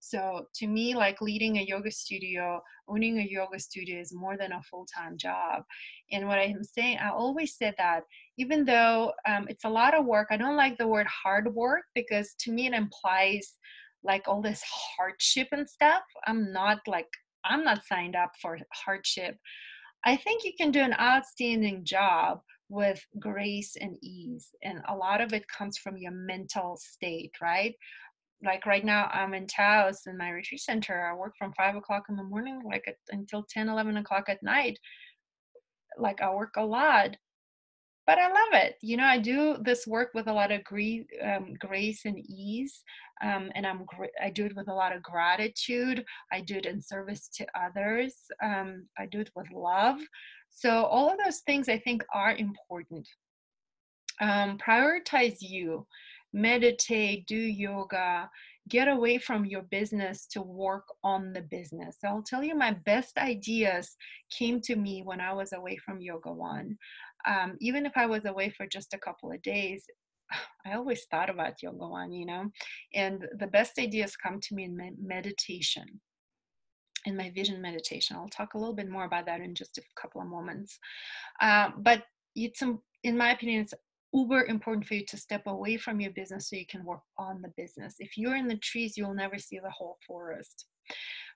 So to me, like leading a yoga studio, owning a yoga studio is more than a full-time job. And what I'm saying, I always said that even though it's a lot of work, I don't like the word hard work, because to me it implies like all this hardship and stuff. I'm not signed up for hardship. I think you can do an outstanding job with grace and ease. And a lot of it comes from your mental state, right? Like right now, I'm in Taos in my retreat center. I work from 5 o'clock in the morning, like until 10, 11 o'clock at night. Like I work a lot, but I love it. You know, I do this work with a lot of grace and ease, and I do it with a lot of gratitude. I do it in service to others. I do it with love. So all of those things I think are important. Prioritize you, meditate, do yoga, get away from your business to work on the business. So I'll tell you, my best ideas came to me when I was away from Yoga One. Even if I was away for just a couple of days, I always thought about Yoga One, you know, and the best ideas come to me in meditation, in my vision meditation. I'll talk a little bit more about that in just a couple of moments. But in my opinion, it's uber important for you to step away from your business so you can work on the business. If you're in the trees, you'll never see the whole forest.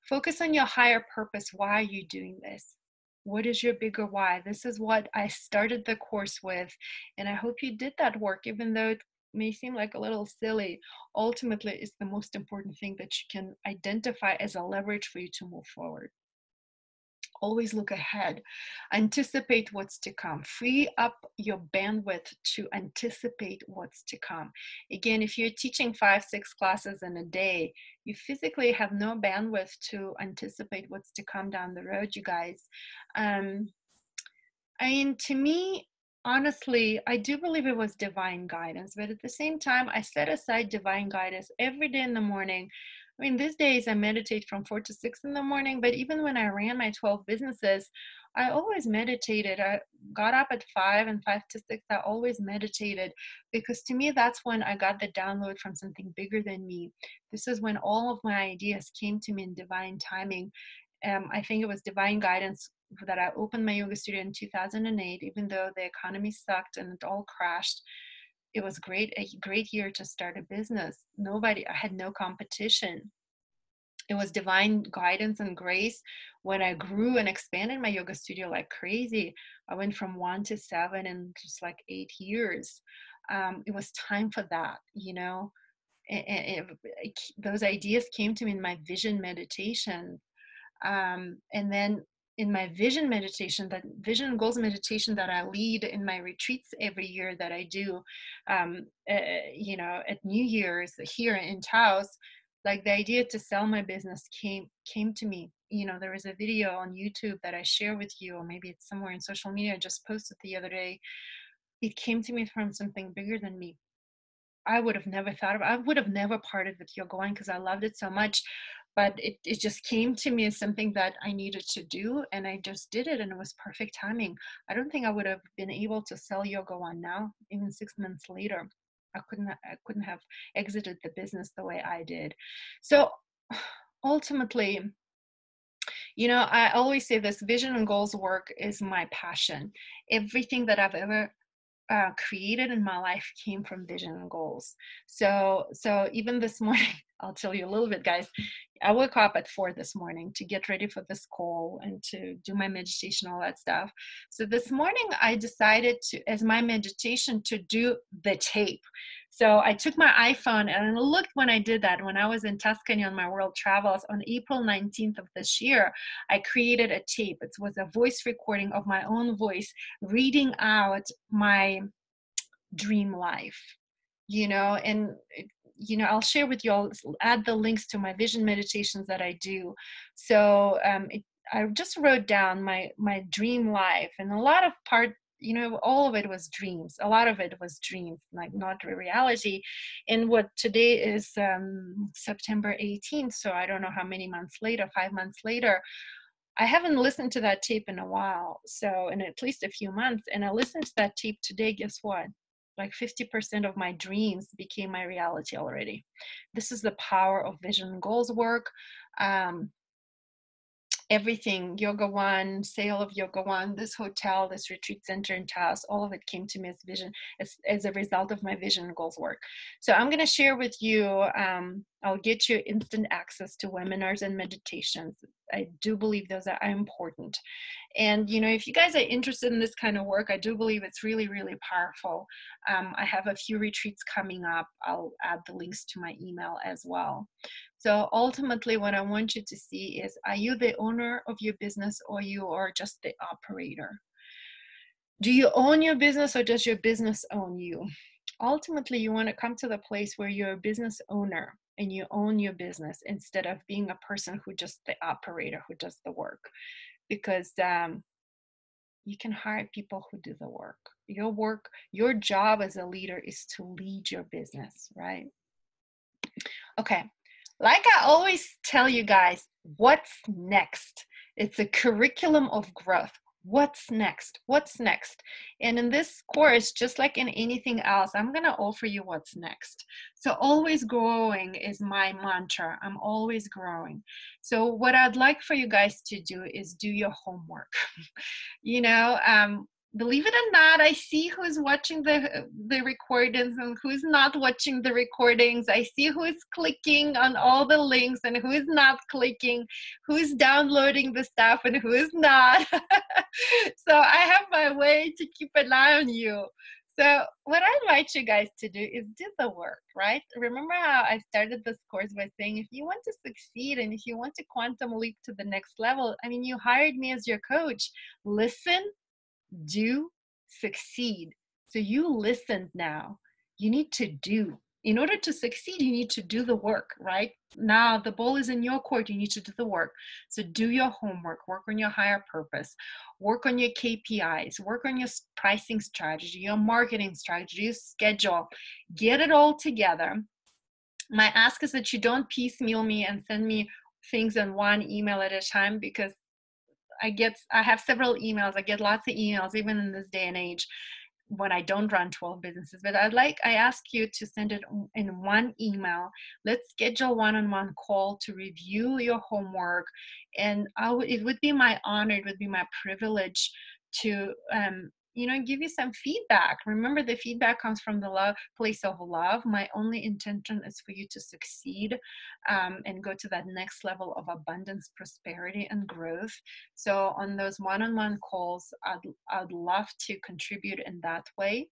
Focus on your higher purpose. Why are you doing this? What is your bigger why? This is what I started the course with, and I hope you did that work, even though it may seem like a little silly. Ultimately, it's the most important thing that you can identify as a leverage for you to move forward. Always look ahead, anticipate what's to come, free up your bandwidth to anticipate what's to come. Again, if you're teaching 5-6 classes in a day, you physically have no bandwidth to anticipate what's to come down the road, you guys. I mean, to me, honestly, I do believe it was divine guidance, but at the same time, I set aside divine guidance every day in the morning. I mean, these days I meditate from 4 to 6 in the morning, but even when I ran my 12 businesses, I always meditated. I got up at 5, and 5 to 6, I always meditated, because to me, that's when I got the download from something bigger than me. This is when all of my ideas came to me in divine timing. I think it was divine guidance that I opened my yoga studio in 2008, even though the economy sucked and it all crashed. It was a great year to start a business. I had no competition. It was divine guidance and grace when I grew and expanded my yoga studio like crazy. I went from 1 to 7 in just like 8 years. It was time for that, you know. Those ideas came to me in my vision meditation. And then in my vision meditation, that vision and goals meditation that I lead in my retreats every year that I do, you know, at New Year's here in Taos, like the idea to sell my business came to me. You know, there is a video on YouTube that I share with you, or maybe it's somewhere in social media. I just posted the other day. It came to me from something bigger than me. I would have never I would have never parted with Yoga One because I loved it so much. But it just came to me as something that I needed to do, and I just did it, and it was perfect timing. I don't think I would have been able to sell Yoga One now, even 6 months later. I couldn't have exited the business the way I did. So ultimately, you know, I always say this: vision and goals work is my passion. Everything that I've ever created in my life came from vision and goals. So even this morning, I'll tell you a little bit, guys. I woke up at 4 this morning to get ready for this call and to do my meditation, all that stuff. So this morning I decided to, as my meditation, to do the tape. So I took my iPhone and I looked when I did that, when I was in Tuscany on my world travels on April 19th of this year. I created a tape. It was a voice recording of my own voice reading out my dream life, and I'll share with you, I'll add the links to my vision meditations that I do. So I just wrote down my dream life, and a lot of all of it was dreams. A lot of it was dreams, like not reality. And what today is September 18th, so I don't know how many months later, 5 months later, I haven't listened to that tape in a while, so in at least a few months. And I listened to that tape today. Guess what? Like 50% of my dreams became my reality already. This is the power of vision and goals work. Everything, Yoga One, sale of Yoga One, this hotel, this retreat center in Taos, all of it came to me as vision, as a result of my vision and goals work. So I'm going to share with you, I'll get you instant access to webinars and meditations. I do believe those are important. And, if you guys are interested in this kind of work, I do believe it's really, really powerful. I have a few retreats coming up. I'll add the links to my email as well. So ultimately, what I want you to see is, are you the owner of your business, or you are just the operator? Do you own your business, or does your business own you? Ultimately, you want to come to the place where you're a business owner and you own your business, instead of being a person who just the operator who does the work. Because you can hire people who do the work. Your job as a leader is to lead your business, right? Okay. Like I always tell you guys, what's next? It's a curriculum of growth. What's next? What's next? And in this course, just like in anything else, I'm going to offer you what's next. So always growing is my mantra. I'm always growing. So what I'd like for you guys to do is do your homework. Believe it or not, I see who's watching the recordings and who's not watching the recordings. I see who's clicking on all the links and who's not clicking, who's downloading the stuff and who's not. So I have my way to keep an eye on you. So what I invite you guys to do is do the work, right? Remember how I started this course by saying, if you want to succeed and if you want to quantum leap to the next level, you hired me as your coach. Listen, do, succeed. So you listened now. You need to do. In order to succeed, you need to do the work, right? Now the ball is in your court. You need to do the work. So do your homework, work on your higher purpose, work on your KPIs, work on your pricing strategy, your marketing strategy, your schedule. Get it all together. My ask is that you don't piecemeal me and send me things in one email at a time, because I have several emails. I get lots of emails, even in this day and age, when I don't run 12 businesses. But I ask you to send it in one email. Let's schedule one-on-one call to review your homework. And it would be my honor, it would be my privilege to give you some feedback. Remember, the feedback comes from the place of love. My only intention is for you to succeed and go to that next level of abundance, prosperity, and growth. So on those one-on-one calls, I'd love to contribute in that way.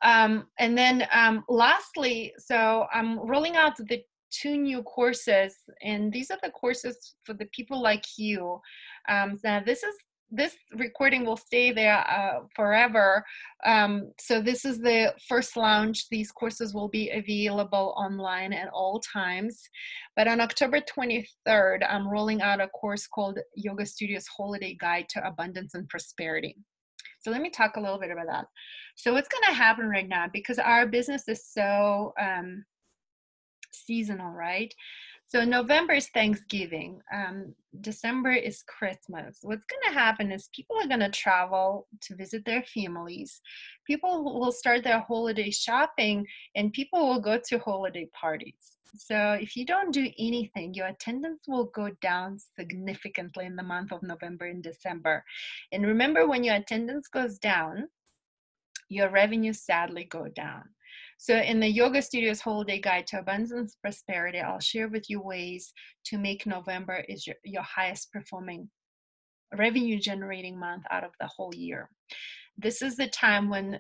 And then lastly, so I'm rolling out the 2 new courses, and these are the courses for the people like you. Now this recording will stay there forever. So this is the first launch. These courses will be available online at all times. But on October 23rd, I'm rolling out a course called Yoga Studios Holiday Guide to Abundance and Prosperity. So let me talk a little bit about that. So what's going to happen right now, because our business is so seasonal, right? So November is Thanksgiving. December is Christmas. What's going to happen is people are going to travel to visit their families. People will start their holiday shopping, and people will go to holiday parties. So if you don't do anything, your attendance will go down significantly in the month of November and December. And remember, when your attendance goes down, your revenues sadly go down. So in the Yoga Studios Holiday Guide to Abundance and Prosperity, I'll share with you ways to make November is your highest performing revenue generating month out of the whole year. This is the time when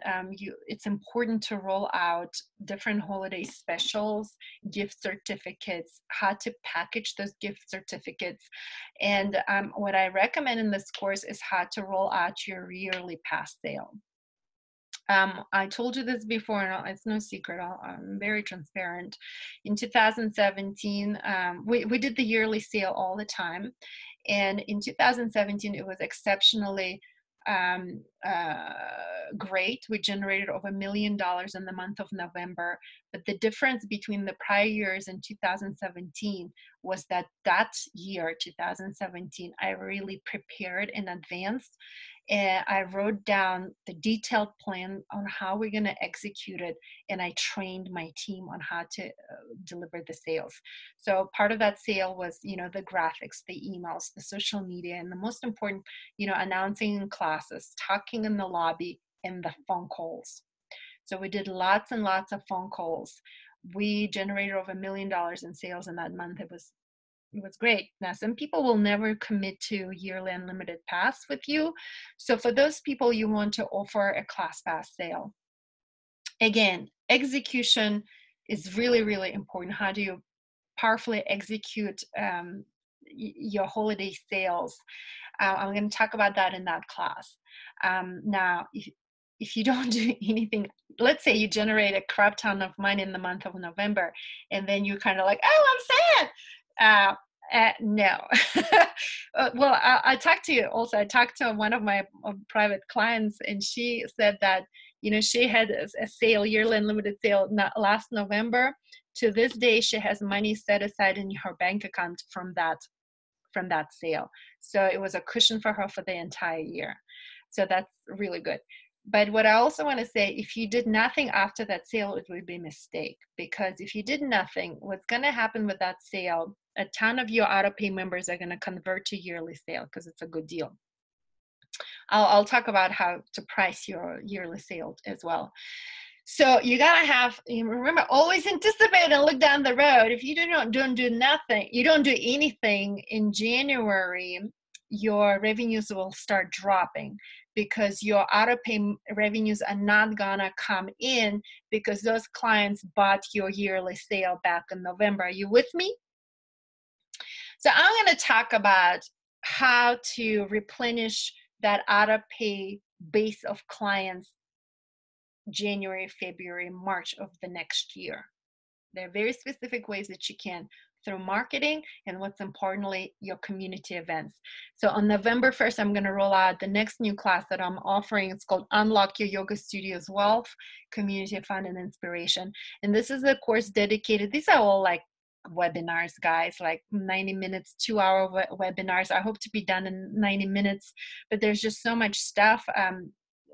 it's important to roll out different holiday specials, gift certificates, how to package those gift certificates. And what I recommend in this course is how to roll out your yearly pass sale. I told you this before, and it's no secret. I'm very transparent. In 2017, we did the yearly sale all the time. And in 2017, it was exceptionally great. We generated over $1 million in the month of November. But the difference between the prior years and 2017 was that year, 2017, I really prepared in advance. And I wrote down the detailed plan on how we're going to execute it, and I trained my team on how to deliver the sales. So part of that sale was, the graphics, the emails, the social media, and the most important, announcing in classes, talking in the lobby, and the phone calls. So we did lots and lots of phone calls. We generated over $1 million in sales in that month. It was great. Now, some people will never commit to yearly unlimited pass with you. So for those people, you want to offer a class pass sale. Again, execution is really, really important. How do you powerfully execute your holiday sales? I'm going to talk about that in that class. Now, if you don't do anything, let's say you generate a crap ton of money in the month of November, and then you're kind of like, oh, I'm sad. No. Well, I talked to one of my private clients, and she said that, she had a sale, yearly unlimited sale last November. To this day, she has money set aside in her bank account from that sale. So it was a cushion for her for the entire year. So that's really good. But what I also want to say, if you did nothing after that sale, it would be a mistake. Because if you did nothing, what's going to happen with that sale, a ton of your auto-pay members are going to convert to yearly sale because it's a good deal. I'll talk about how to price your yearly sale as well. So you gotta remember, always anticipate and look down the road. If you don't do nothing, you don't do anything in January, your revenues will start dropping because your auto-pay revenues are not gonna come in because those clients bought your yearly sale back in November. Are you with me? So I'm gonna talk about how to replenish that auto-pay base of clients January, February, March of the next year. There are very specific ways that you can through marketing and, what's importantly, your community events. So on November 1st, I'm going to roll out the next new class that I'm offering. It's called Unlock Your Yoga Studios Wealth, Community Fun and Inspiration. And this is a course dedicated, these are all like webinars, guys, like 90 minutes, 2-hour webinars. I hope to be done in 90 minutes, but there's just so much stuff.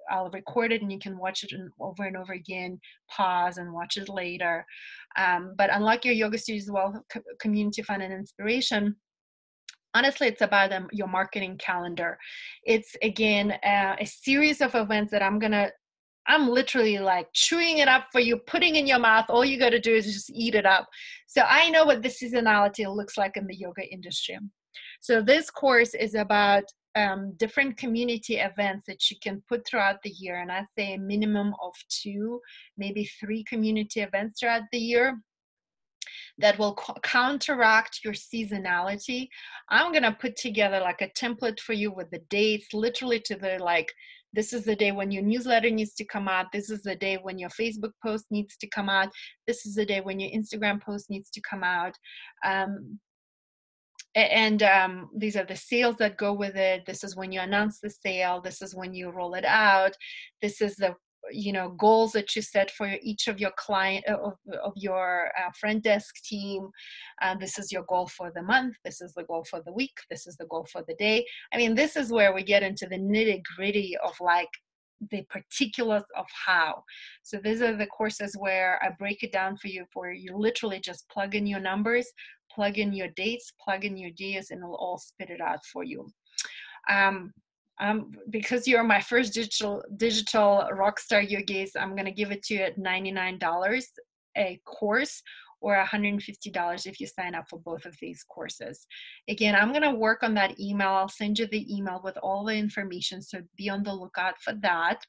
I'll record it and you can watch it over and over again, pause and watch it later. But Unlock Your Yoga Studios Wealth, Community Fun and Inspiration, honestly, it's about your marketing calendar. It's, again, a series of events that I'm literally like chewing it up for you, putting in your mouth. All you got to do is just eat it up. So I know what the seasonality looks like in the yoga industry. So this course is about different community events that you can put throughout the year. And I say a minimum of 2, maybe 3 community events throughout the year that will counteract your seasonality. I'm going to put together like a template for you with the dates, literally to the this is the day when your newsletter needs to come out. This is the day when your Facebook post needs to come out. This is the day when your Instagram post needs to come out. These are the sales that go with it. This is when you announce the sale. This is when you roll it out. This is the goals that you set for each of your client of your front desk team. This is your goal for the month. This is the goal for the week. This is the goal for the day. I mean, this is where we get into the nitty gritty of like the particulars of how. So these are the courses where I break it down for you, where you literally just plug in your numbers, plug in your dates, plug in your days, and it'll all spit it out for you. Because you're my first digital Rockstar yogis, I'm going to give it to you at $99 a course, or $150 if you sign up for both of these courses. Again, I'm going to work on that email. I'll send you the email with all the information, so be on the lookout for that.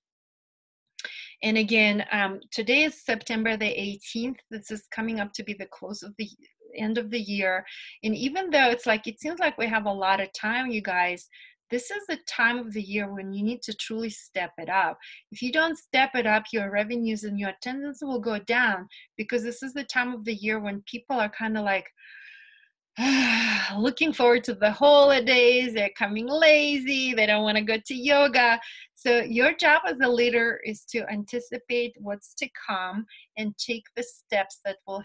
And again, today is September the 18th. This is coming up to be the close of the end of the year. And even though it's like, it seems like we have a lot of time, you guys, this is the time of the year when you need to truly step it up. If you don't step it up, your revenues and your attendance will go down, because this is the time of the year when people are kind of like, looking forward to the holidays. They're coming lazy. They don't want to go to yoga. So your job as a leader is to anticipate what's to come and take the steps that will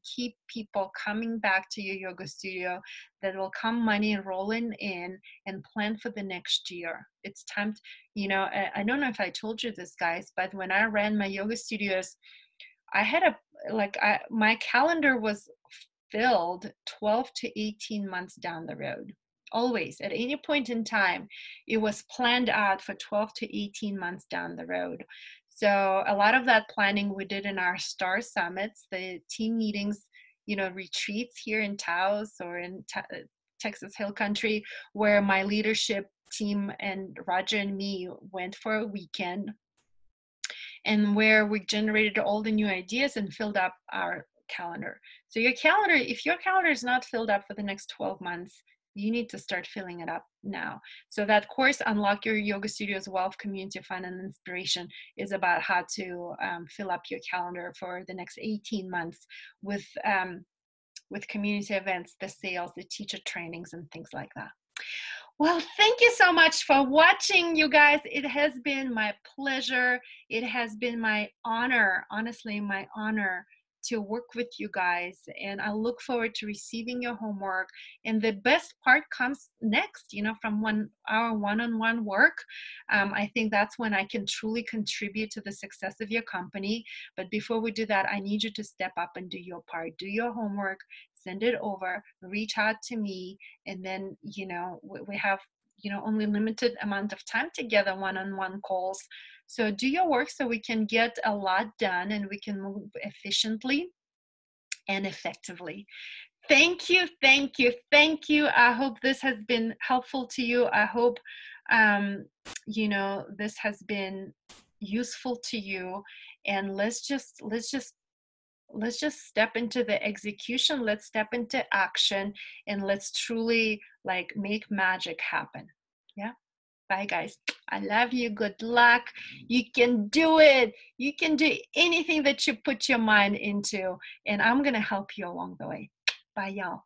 keep people coming back to your yoga studio, that will come money rolling in, and plan for the next year. It's time to, I don't know if I told you this, guys, but when I ran my yoga studios, I had my calendar was filled 12 to 18 months down the road. Always, at any point in time, it was planned out for 12 to 18 months down the road. So a lot of that planning we did in our STAR summits, the team meetings, retreats here in Taos or in Texas Hill Country, where my leadership team and Roger and me went for a weekend, and where we generated all the new ideas and filled up our calendar. So your calendar, if your calendar is not filled up for the next 12 months, you need to start filling it up now. So that course, Unlock Your Yoga Studio's Wealth, Community, Fun, and Inspiration, is about how to fill up your calendar for the next 18 months with community events, the sales, the teacher trainings, and things like that. Well, thank you so much for watching, you guys. It has been my pleasure. It has been my honor, honestly, my honor to work with you guys. And I look forward to receiving your homework. And the best part comes next, from our one-on-one work. I think that's when I can truly contribute to the success of your company. But before we do that, I need you to step up and do your part. Do your homework. Send it over, reach out to me, and then, we have, only limited amount of time together, one-on-one calls. So do your work so we can get a lot done and we can move efficiently and effectively. Thank you, thank you, thank you. I hope this has been helpful to you. I hope, this has been useful to you. And let's just step into the execution. Let's step into action, and let's truly make magic happen. Yeah. Bye, guys. I love you. Good luck. You can do it. You can do anything that you put your mind into, and I'm going to help you along the way. Bye, y'all.